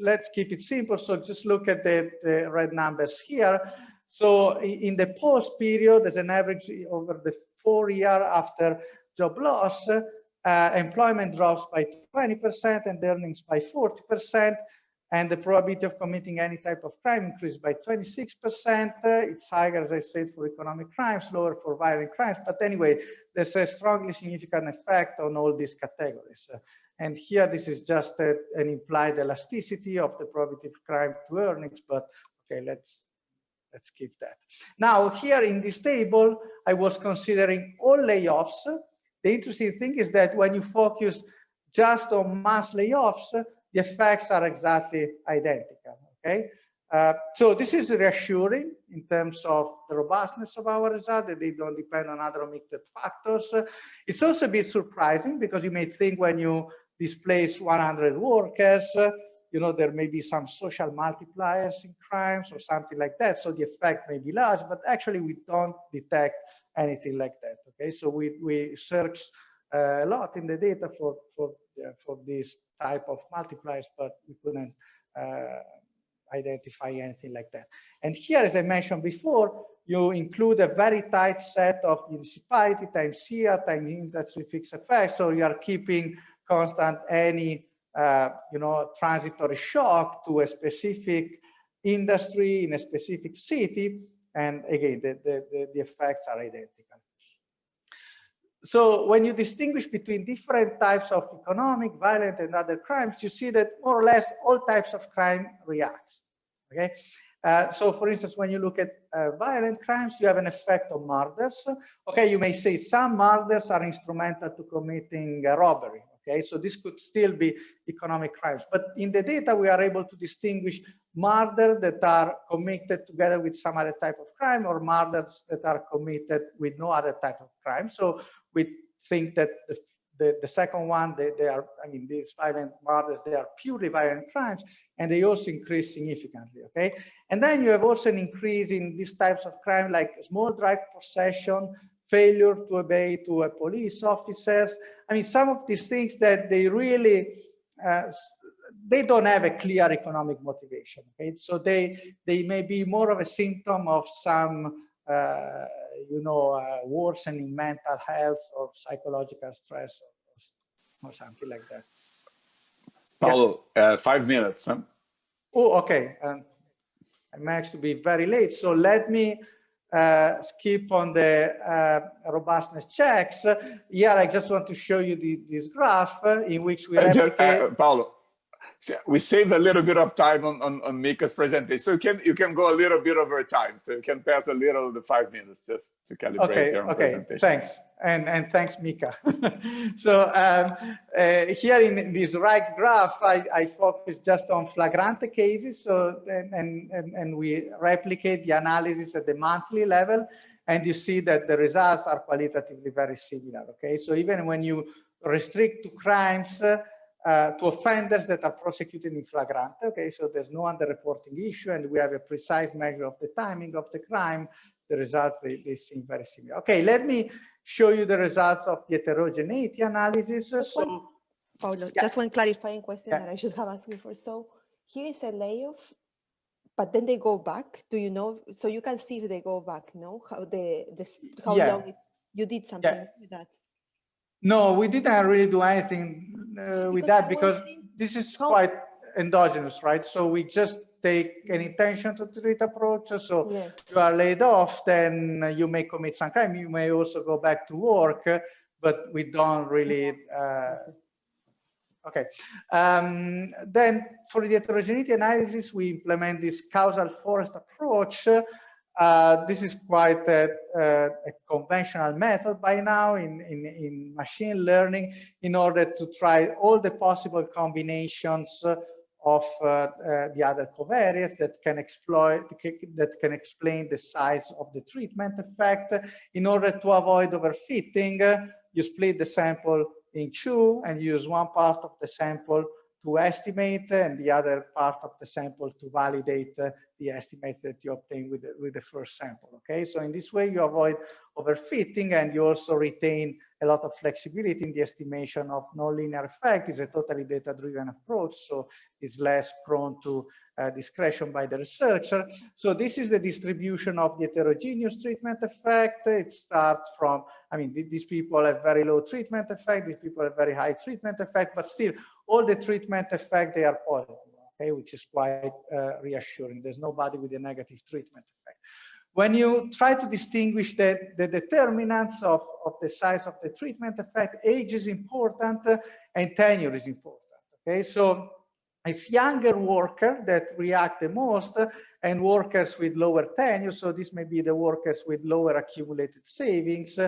let's keep it simple. So just look at the red numbers here. So in the post period, there's an average over the 4 years after job loss, employment drops by 20% and earnings by 40%. And the probability of committing any type of crime increased by 26%. It's higher, as I said, for economic crimes, lower for violent crimes. But anyway, there's a strongly significant effect on all these categories. And here, this is just an implied elasticity of the probability of crime to earnings. But okay, let's keep that. Now, here in this table, I was considering all layoffs. The interesting thing is that when you focus just on mass layoffs, the effects are exactly identical, okay? So this is reassuring in terms of the robustness of our result, that they don't depend on other omitted factors. It's also a bit surprising because you may think when you displace 100 workers, you know, there may be some social multipliers in crimes or something like that. So the effect may be large, but actually we don't detect anything like that, okay? So we searched a lot in the data for this type of multipliers, but we couldn't identify anything like that. And here, as I mentioned before, you include a very tight set of municipality times year times industry fixed effects. So you are keeping constant any you know, transitory shock to a specific industry in a specific city. And again, the effects are identical. So when you distinguish between different types of economic, violent, and other crimes, you see that more or less all types of crime react. Okay. So for instance, when you look at violent crimes, you have an effect on murders. Okay, you may say some murders are instrumental to committing robbery. Okay, so this could still be economic crimes. But in the data, we are able to distinguish murders that are committed together with some other type of crime or murders that are committed with no other type of crime. So we think that the second one, they are, I mean, these violent murders, they are purely violent crimes, and they also increase significantly, okay? And then you have also an increase in these types of crime, like small drug possession, failure to obey to a police officers. I mean, some of these things that they really, they don't have a clear economic motivation, okay? So they may be more of a symptom of some, you know, worsening mental health or psychological stress or something like that. Paulo, yeah. 5 minutes. Huh? Oh, okay. I managed to be very late. So let me skip on the robustness checks. Here, I just want to show you this graph in which we replicate. Paulo, we saved a little bit of time on Mika's presentation, so you can go a little bit over time, so you can pass a little the 5 minutes just to calibrate your presentation. Thanks, and thanks, Mika. So here in this right graph, I focus just on flagrante cases. So and we replicate the analysis at the monthly level, and you see that the results are qualitatively very similar. Okay, so even when you restrict to crimes. To offenders that are prosecuted in flagrante, okay, so there's no underreporting issue, and we have a precise measure of the timing of the crime. The results, they seem very similar. Okay, let me show you the results of the heterogeneity analysis. Paulo, yeah. Just one clarifying question that I should have asked before. So here is a layoff, but then they go back. Do you know? So you can see if they go back, no? How long? you did something with that? No, we didn't really do anything with that because this is quite endogenous, right? So we just take an intention to treat approach. So you are laid off, then you may commit some crime. You may also go back to work, but we don't really. Okay. Then for the heterogeneity analysis, we implement this causal forest approach. This is quite a conventional method by now in machine learning in order to try all the possible combinations of the other covariates that can explain the size of the treatment effect. In order to avoid overfitting, you split the sample in two and use one part of the sample to estimate and the other part of the sample to validate the estimate that you obtain with the first sample. Okay, so in this way you avoid overfitting and you also retain a lot of flexibility in the estimation of nonlinear effect. It's a totally data-driven approach, so it's less prone to discretion by the researcher. So this is the distribution of the heterogeneous treatment effect. It starts from, I mean, these people have very low treatment effect, these people have very high treatment effect, but still all the treatment effect, they are positive, okay, which is quite reassuring. There's nobody with a negative treatment effect. When you try to distinguish the determinants of the size of the treatment effect, age is important and tenure is important, okay? So it's younger workers that react the most and workers with lower tenure. So this may be the workers with lower accumulated savings.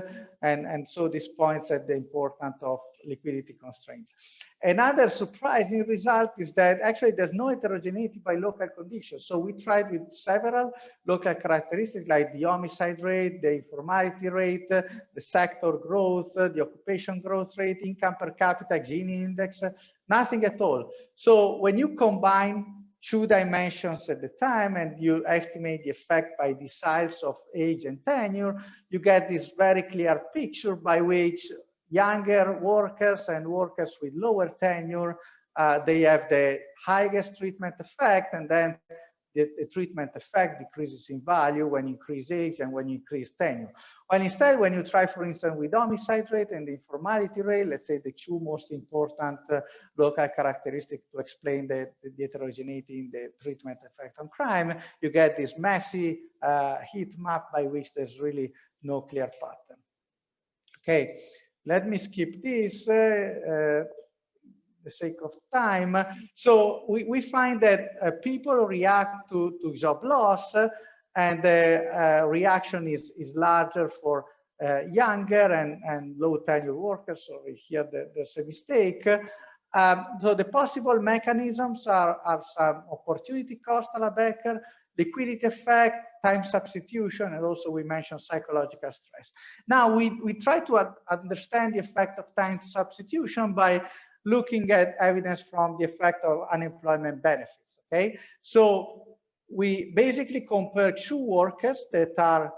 And so this points at the importance of liquidity constraints. Another surprising result is that actually there's no heterogeneity by local conditions. So we tried with several local characteristics like the homicide rate, the informality rate, the sector growth, the occupation growth rate, income per capita, Gini index, nothing at all. So when you combine two dimensions at the time and you estimate the effect by deciles of age and tenure, you get this very clear picture by which younger workers and workers with lower tenure, they have the highest treatment effect, and then the treatment effect decreases in value when you increase age and when you increase tenure. While instead, when you try, for instance, with homicide rate and the informality rate, let's say the two most important local characteristics to explain the heterogeneity in the treatment effect on crime, you get this messy heat map by which there's really no clear pattern. Okay, let me skip this. The sake of time. So we find that people react to job loss and the reaction is larger for younger and low tenure workers. So here there's a mistake. So the possible mechanisms are some opportunity cost a la Becker, liquidity effect, time substitution, and also we mentioned psychological stress. Now we try to understand the effect of time substitution by looking at evidence from the effect of unemployment benefits, okay? So we basically compare two workers that are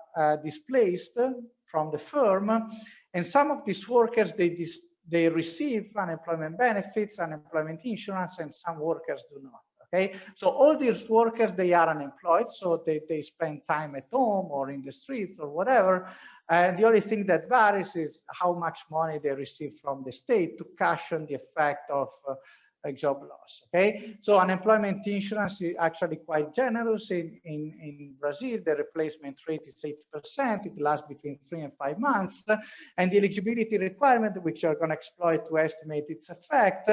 displaced from the firm, and some of these workers, they receive unemployment benefits, unemployment insurance, and some workers do not, okay? So all these workers, they are unemployed, so they spend time at home or in the streets or whatever, and the only thing that varies is how much money they receive from the state to cushion the effect of a job loss, okay? So unemployment insurance is actually quite generous. In Brazil, the replacement rate is 80%. It lasts between 3 and 5 months. And the eligibility requirement, which you're going to exploit to estimate its effect,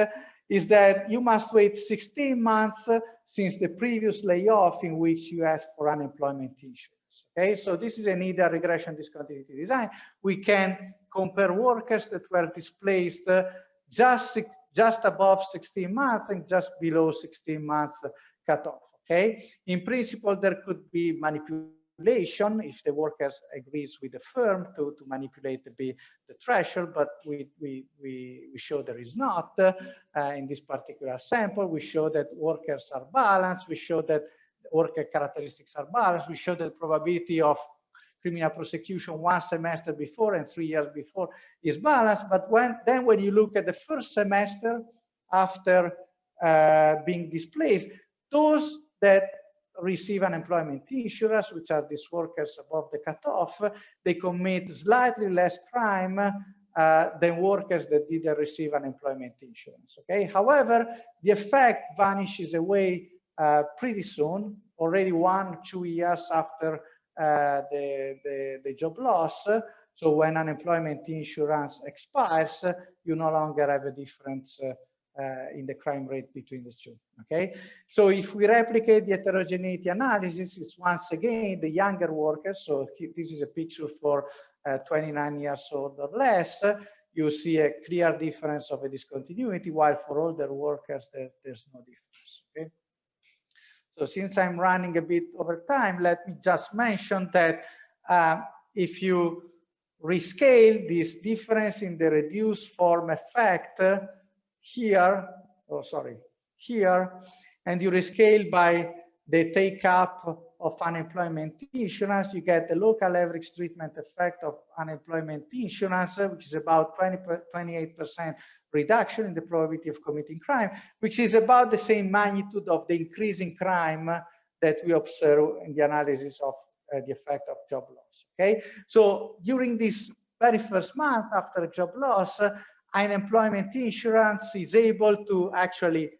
is that you must wait 16 months since the previous layoff in which you asked for unemployment insurance. Okay, so this is an IDA regression discontinuity design. We can compare workers that were displaced just above 16 months and just below 16 months cutoff. Okay, in principle, there could be manipulation if the workers agrees with the firm to manipulate the threshold, but we show there is not. In this particular sample, we show that workers are balanced. We show that worker characteristics are balanced. We show that the probability of criminal prosecution 1 semester before and 3 years before is balanced. But when you look at the first semester after being displaced, those that receive unemployment insurance, which are these workers above the cutoff, they commit slightly less crime than workers that didn't receive unemployment insurance. Okay. However, the effect vanishes away pretty soon, already 1-2 years after the job loss. So when unemployment insurance expires, you no longer have a difference in the crime rate between the two. Okay, so if we replicate the heterogeneity analysis, it's once again the younger workers. So this is a picture for 29 years old or less. You see a clear difference of a discontinuity, while for older workers there's no difference. Okay. So since I'm running a bit over time, let me just mention that if you rescale this difference in the reduced form effect here, here, and you rescale by the take-up of unemployment insurance, you get the local average treatment effect of unemployment insurance, which is about 28% reduction in the probability of committing crime, which is about the same magnitude of the increase in crime that we observe in the analysis of the effect of job loss. Okay, so during this very first month after job loss, unemployment insurance is able to actually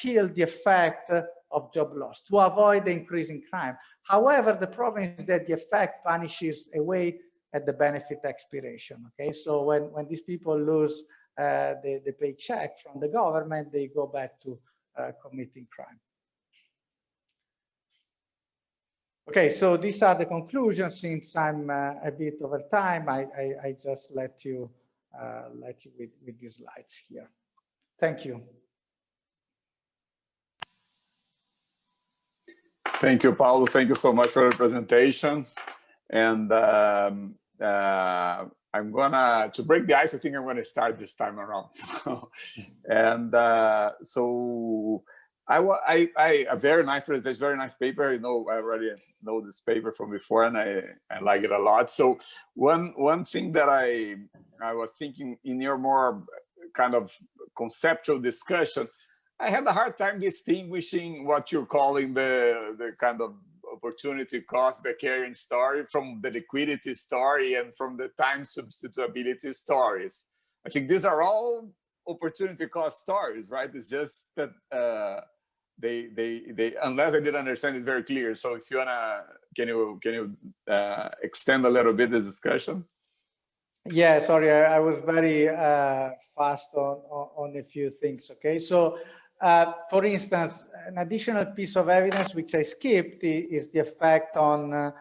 kill the effect of job loss to avoid the increase in crime. However, the problem is that the effect vanishes away at the benefit expiration. Okay, so when these people lose the paycheck from the government, they go back to committing crime. Okay, so these are the conclusions. Since I'm a bit over time, I just let you with these slides here. Thank you. Thank you, Paulo. Thank you so much for the presentation. And I'm gonna, to break the ice, I think I'm gonna start this time around. So a very nice presentation, very nice paper. You know, I already know this paper from before, and I like it a lot. So one thing that I was thinking in your more kind of conceptual discussion, I had a hard time distinguishing what you're calling the kind of opportunity cost Beckerian story from the liquidity story and from the time substitutability stories. I think these are all opportunity cost stories, right? It's just that they unless I didn't understand it very clear. So if you wanna, can you extend a little bit the discussion? Yeah, sorry, I was very fast on a few things. Okay, so for instance, an additional piece of evidence which I skipped is the effect on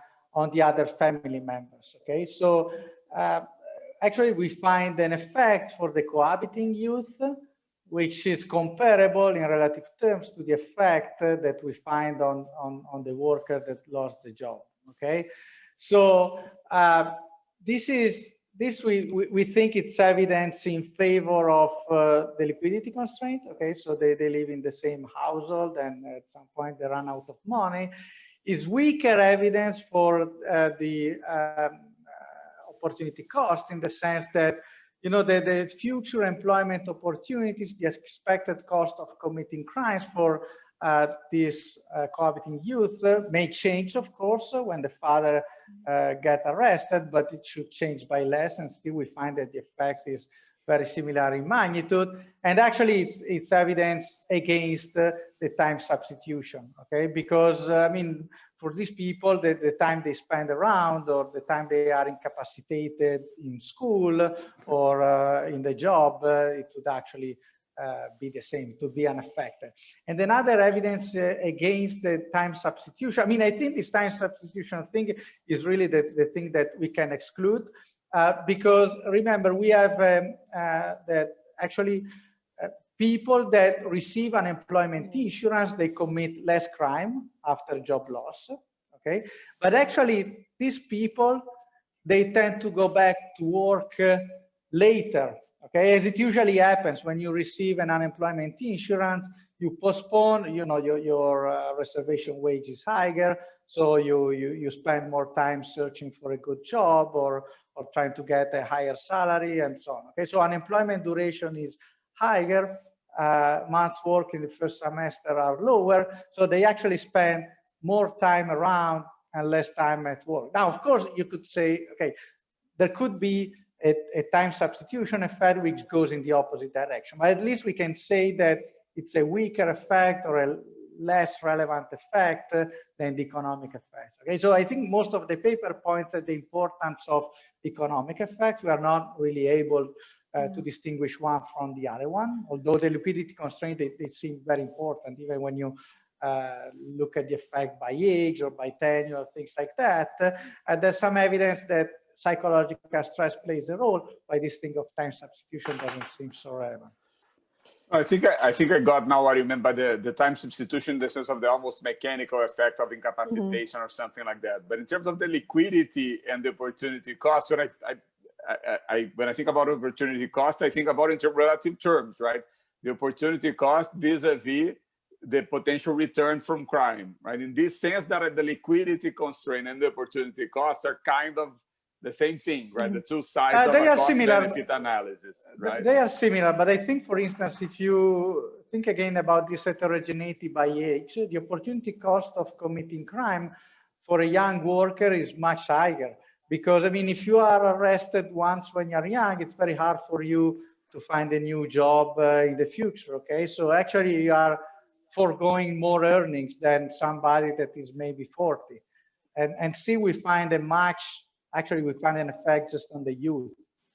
the other family members. Okay, so actually we find an effect for the cohabiting youth, which is comparable in relative terms to the effect that we find on the worker that lost the job. Okay, so we think it's evidence in favor of the liquidity constraint. Okay, so they live in the same household, and at some point they run out of money. Is weaker evidence for the opportunity cost, in the sense that, you know, the future employment opportunities, the expected cost of committing crimes for these cohabiting youth may change, of course, when the father get arrested, but it should change by less, and still we find that the effect is very similar in magnitude. And actually it's evidence against the time substitution. Okay, because I mean, for these people, the time they spend around, or the time they are incapacitated in school or in the job, it would actually be the same, to be unaffected. And another evidence against the time substitution, I mean, I think this time substitution thing is really the thing that we can exclude, because remember, we have that actually people that receive unemployment insurance, they commit less crime after job loss. Okay, but actually these people, they tend to go back to work later. Okay, as it usually happens when you receive an unemployment insurance, you postpone, you know, your reservation wage is higher, so you spend more time searching for a good job or trying to get a higher salary and so on. Okay, so unemployment duration is higher, months work in the first semester are lower, so they actually spend more time around and less time at work. Now, of course, you could say, okay, there could be a time substitution effect which goes in the opposite direction, but at least we can say that it's a weaker effect or a less relevant effect than the economic effects. Okay, so I think most of the paper points at the importance of economic effects. We are not really able to distinguish one from the other one, although the liquidity constraint, they seem very important, even when you look at the effect by age or by tenure, things like that. And there's some evidence that psychological stress plays a role, but this thing of time substitution doesn't seem so relevant. I think I got now what you meant by the time substitution in the sense of the almost mechanical effect of incapacitation or something like that. But in terms of the liquidity and the opportunity cost, when I think about opportunity cost, I think about it in relative terms, right? The opportunity cost vis-a-vis the potential return from crime, right? In this sense that the liquidity constraint and the opportunity costs are kind of the same thing, right? The two sides of a cost-benefit analysis, right? They are similar, but I think, for instance, if you think again about this heterogeneity by age, the opportunity cost of committing crime for a young worker is much higher. Because, I mean, if you are arrested once when you're young, it's very hard for you to find a new job in the future, okay? So actually, you are foregoing more earnings than somebody that is maybe 40. And still we find actually we find an effect just on the youth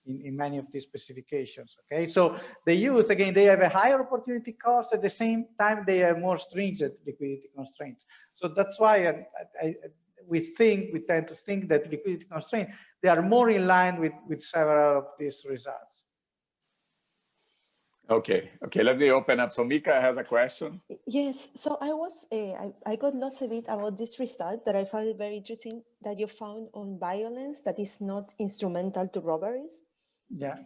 in many of these specifications, okay? So the youth, again, they have a higher opportunity cost. At the same time, they have more stringent liquidity constraints. So that's why we tend to think that liquidity constraints, they are more in line with several of these results. Okay, let me open up. So Mika has a question. Yes, so I got lost a bit about this result that I found it very interesting, that you found on violence that is not instrumental to robberies. Yeah.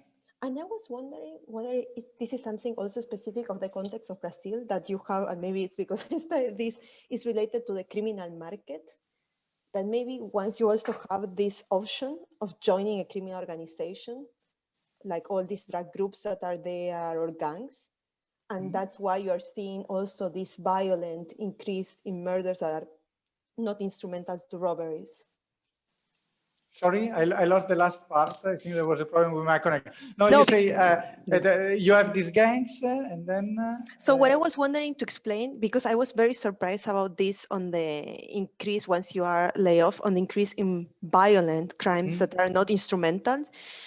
And I was wondering whether this is something also specific of the context of Brazil that you have, and maybe it's because this is related to the criminal market, that maybe once you also have this option of joining a criminal organization, like all these drug groups that are there or gangs, and that's why you are seeing also this violent increase in murders that are not instrumental to robberies. Sorry, I lost the last part. I think there was a problem with my connection. No, you say you have these gangs and then... So what I was wondering to explain, because I was very surprised about this on the increase once you are laid off, on the increase in violent crimes that are not instrumental.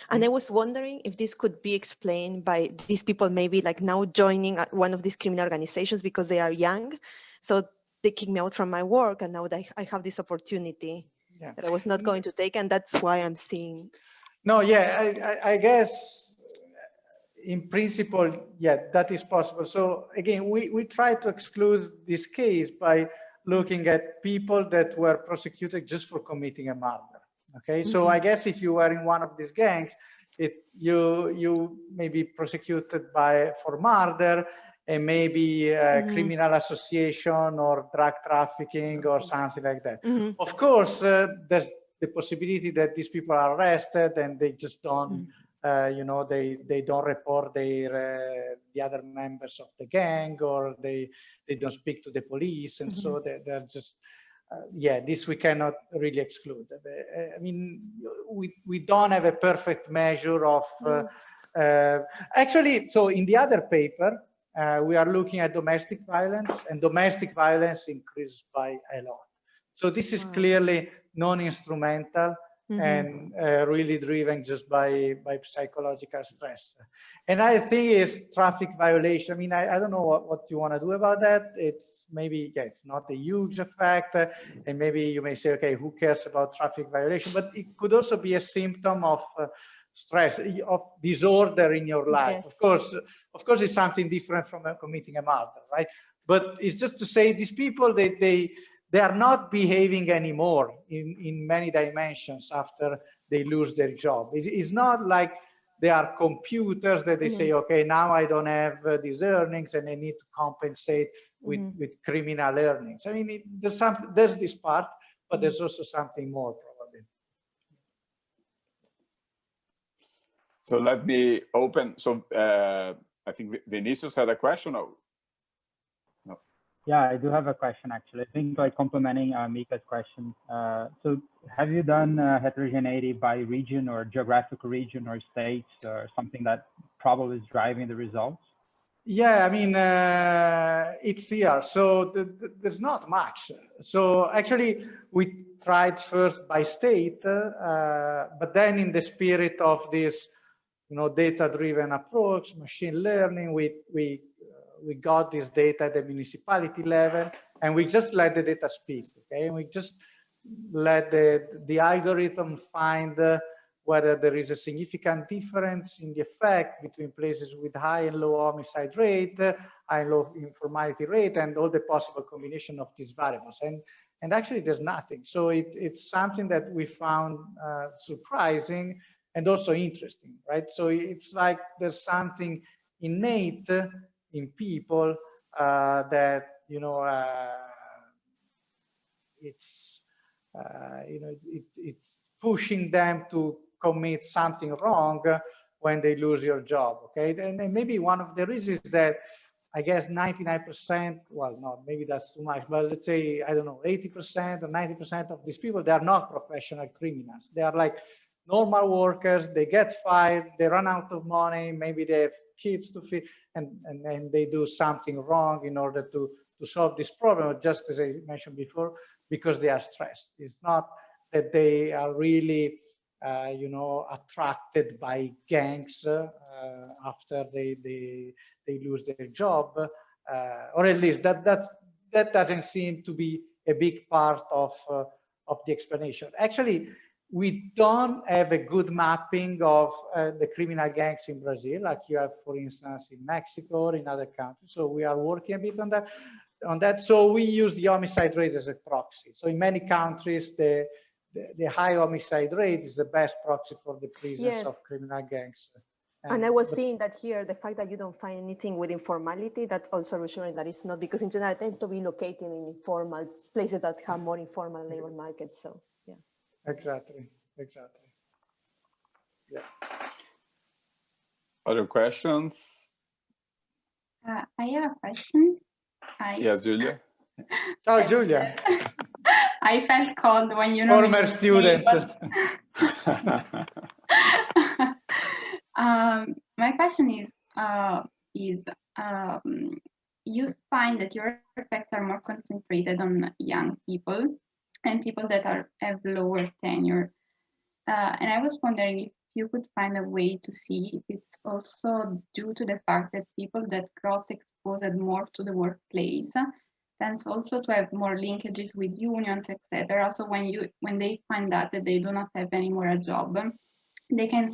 And I was wondering if this could be explained by these people maybe like now joining one of these criminal organizations because they are young. So they kick me out from my work and now I have this opportunity that I was not going to take, and that's why I'm seeing. No, yeah, I guess in principle, yeah, that is possible. So again, we try to exclude this case by looking at people that were prosecuted just for committing a murder. Okay, so I guess if you were in one of these gangs, you may be prosecuted for murder, and maybe criminal association or drug trafficking or something like that. Of course, there's the possibility that these people are arrested and they just don't, you know, they don't report the other members of the gang, or they don't speak to the police, and so they're just, yeah, this we cannot really exclude. I mean, we don't have a perfect measure of, actually, so in the other paper, we are looking at domestic violence, and domestic violence increased by a lot. So this is clearly non-instrumental and really driven just by psychological stress. And I think it's traffic violation. I mean, I don't know what you want to do about that. It's maybe, yeah, it's not a huge effect. And maybe you may say, okay, who cares about traffic violation? But it could also be a symptom of stress, of disorder in your life. Yes. Of course, it's something different from committing a murder, right? But it's just to say these people, they are not behaving anymore in many dimensions after they lose their job. It's not like they are computers that they say, okay, now I don't have these earnings and I need to compensate with criminal earnings. I mean, there's this part, but there's also something more probably. So let me open. So I think Vinicius had a question. Or? No. Yeah, I do have a question actually. I think like complementing Mika's question. So have you done heterogeneity by region or geographical region or states or something that probably is driving the results? Yeah, I mean, it's here. So there's not much. So actually, we tried first by state, but then in the spirit of this, data-driven approach, machine learning, we got this data at the municipality level, and we just let the data speak. Okay, and we just let the algorithm find whether there is a significant difference in the effect between places with high and low homicide rate, high and low informality rate, and all the possible combination of these variables. And actually, there's nothing. So it's something that we found surprising and also interesting, right? So it's like there's something innate in people that it's it's pushing them to commit something wrong when they lose your job. Okay, and maybe one of the reasons is that I guess 99%, well, no, maybe that's too much, but let's say, I don't know, 80% or 90% of these people, they are not professional criminals. They are like normal workers. They get fired, they run out of money, maybe they have kids to feed, and they do something wrong in order to solve this problem, just as I mentioned before, because they are stressed. It's not that they are really, attracted by gangs after they lose their job, or at least that doesn't seem to be a big part of the explanation. Actually, we don't have a good mapping of the criminal gangs in Brazil, like you have, for instance, in Mexico or in other countries. So we are working a bit on that. So we use the homicide rate as a proxy. So in many countries, the high homicide rate is the best proxy for the presence of criminal gangs. And I was seeing that here, the fact that you don't find anything with informality, that's also reassuring that it's not, because in general, I tend to be located in informal places that have more informal labor markets. So, yeah. Exactly. Yeah. Other questions? I have a question. Yes, Julia. Ciao, Julia. I felt cold when you know. Former student. My question is you find that your effects are more concentrated on young people and people that have lower tenure. And I was wondering if you could find a way to see if it's also due to the fact that people that got exposed more to the workplace tends also to have more linkages with unions, etc. So when they find out that they do not have anymore a job, they can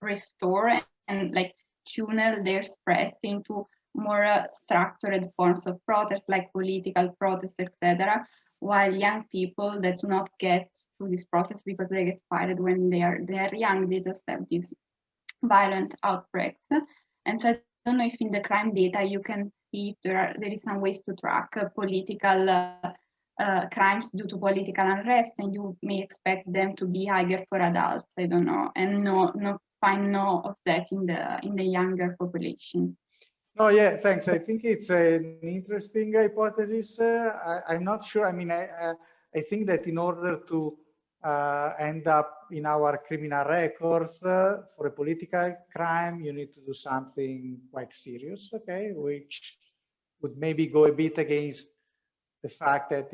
restore and like channel their stress into more structured forms of protest, like political protest, etc. While young people that do not get through this process because they get fired when they are young, they just have these violent outbreaks. And so I don't know if in the crime data you can see if there is some ways to track political crimes due to political unrest, and you may expect them to be higher for adults. I don't know, and find no of that in the younger population. Oh yeah, thanks. I think it's an interesting hypothesis. I'm not sure. I mean, I think that in order to end up in our criminal records for a political crime, you need to do something quite serious, okay, which would maybe go a bit against the fact that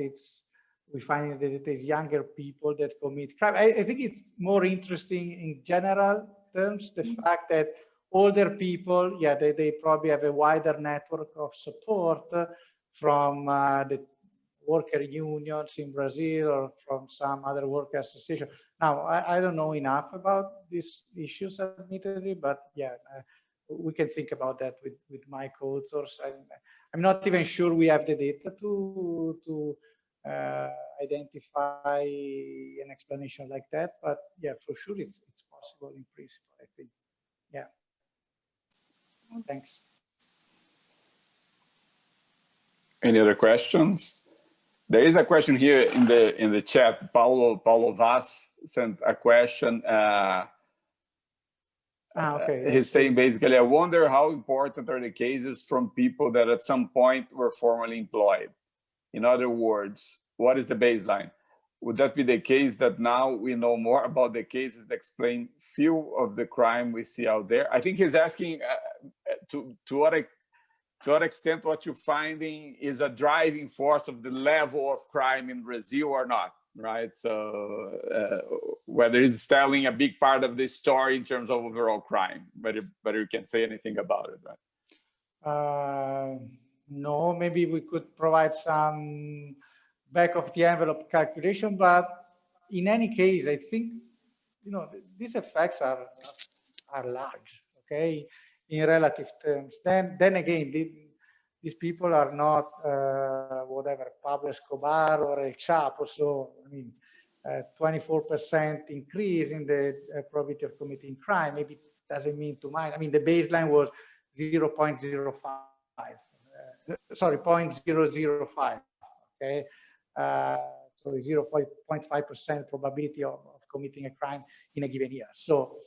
we find that it is younger people that commit crime. I think it's more interesting in general terms, the fact that older people, yeah, they probably have a wider network of support from the worker unions in Brazil or from some other worker association. Now, I don't know enough about these issues, admittedly, but yeah, we can think about that with my co-authors. I'm not even sure we have the data to identify an explanation like that, but yeah, for sure it's possible in principle, I think. Yeah. Thanks. Any other questions? There is a question here in the chat. Paulo Vaz sent a question. Okay. He's saying basically, I wonder how important are the cases from people that at some point were formerly employed. In other words, what is the baseline? Would that be the case that now we know more about the cases that explain few of the crime we see out there? I think he's asking to what extent what you're finding is a driving force of the level of crime in Brazil or not, right? So whether it's telling a big part of the story in terms of overall crime, whether you can say anything about it, right? No, maybe we could provide some back of the envelope calculation, but in any case, I think, you know, these effects are large, okay, in relative terms. Then again, these people are not whatever Pablo Escobar or El Chapo. So I mean, 24% increase in the probability of committing crime maybe doesn't mean too much. I mean, the baseline was 0.05. Sorry, 0.005. Okay, so 0.5% probability of committing a crime in a given year. So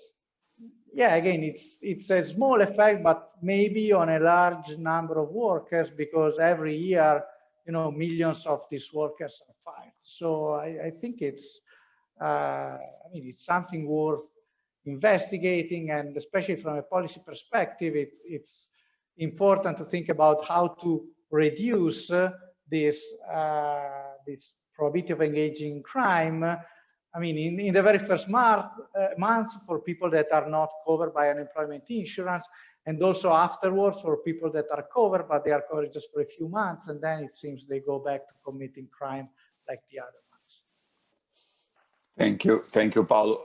yeah, again, it's a small effect, but maybe on a large number of workers, because every year, you know, millions of these workers are fired. So I think it's, I mean, it's something worth investigating, and especially from a policy perspective, it's important to think about how to reduce this probability of engaging in crime. I mean, in the very first month for people that are not covered by unemployment insurance, and also afterwards for people that are covered, but they are covered just for a few months, and then it seems they go back to committing crime like the other ones. Thank you, Paulo.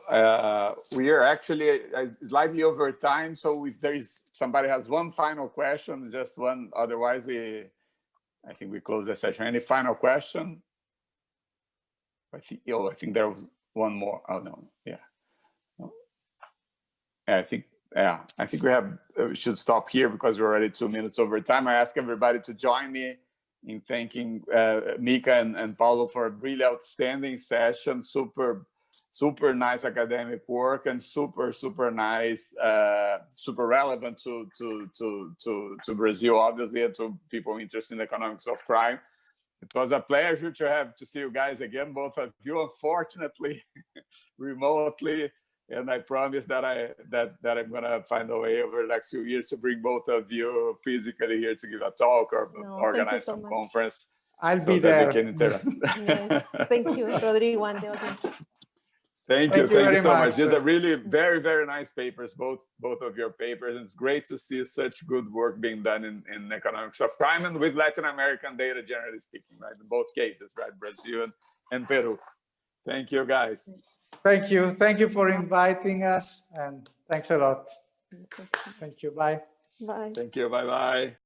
We are actually slightly over time, so if there is somebody has one final question, just one. Otherwise, I think we close the session. Any final question? I think there was one more. Oh no, yeah. No. I think we should stop here because we're already 2 minutes over time. I ask everybody to join me in thanking Mika and Paulo for a really outstanding session. Super nice academic work, and super nice, super relevant to Brazil, obviously, and to people interested in the economics of crime. It was a pleasure to see you guys again, both of you, unfortunately, remotely. And I promise that I'm gonna find a way over the next few years to bring both of you physically here to give a talk or organize some conference. I'll be there. Yes. Thank you, Rodrigo and the audience. Thank you so much. These are really very nice papers, both of your papers. It's great to see such good work being done in economics of crime and with Latin American data, generally speaking, right? In both cases, right? Brazil and Peru. Thank you, guys. Thank you for inviting us, and thanks a lot. Thank you. Bye. Bye. Thank you. Bye.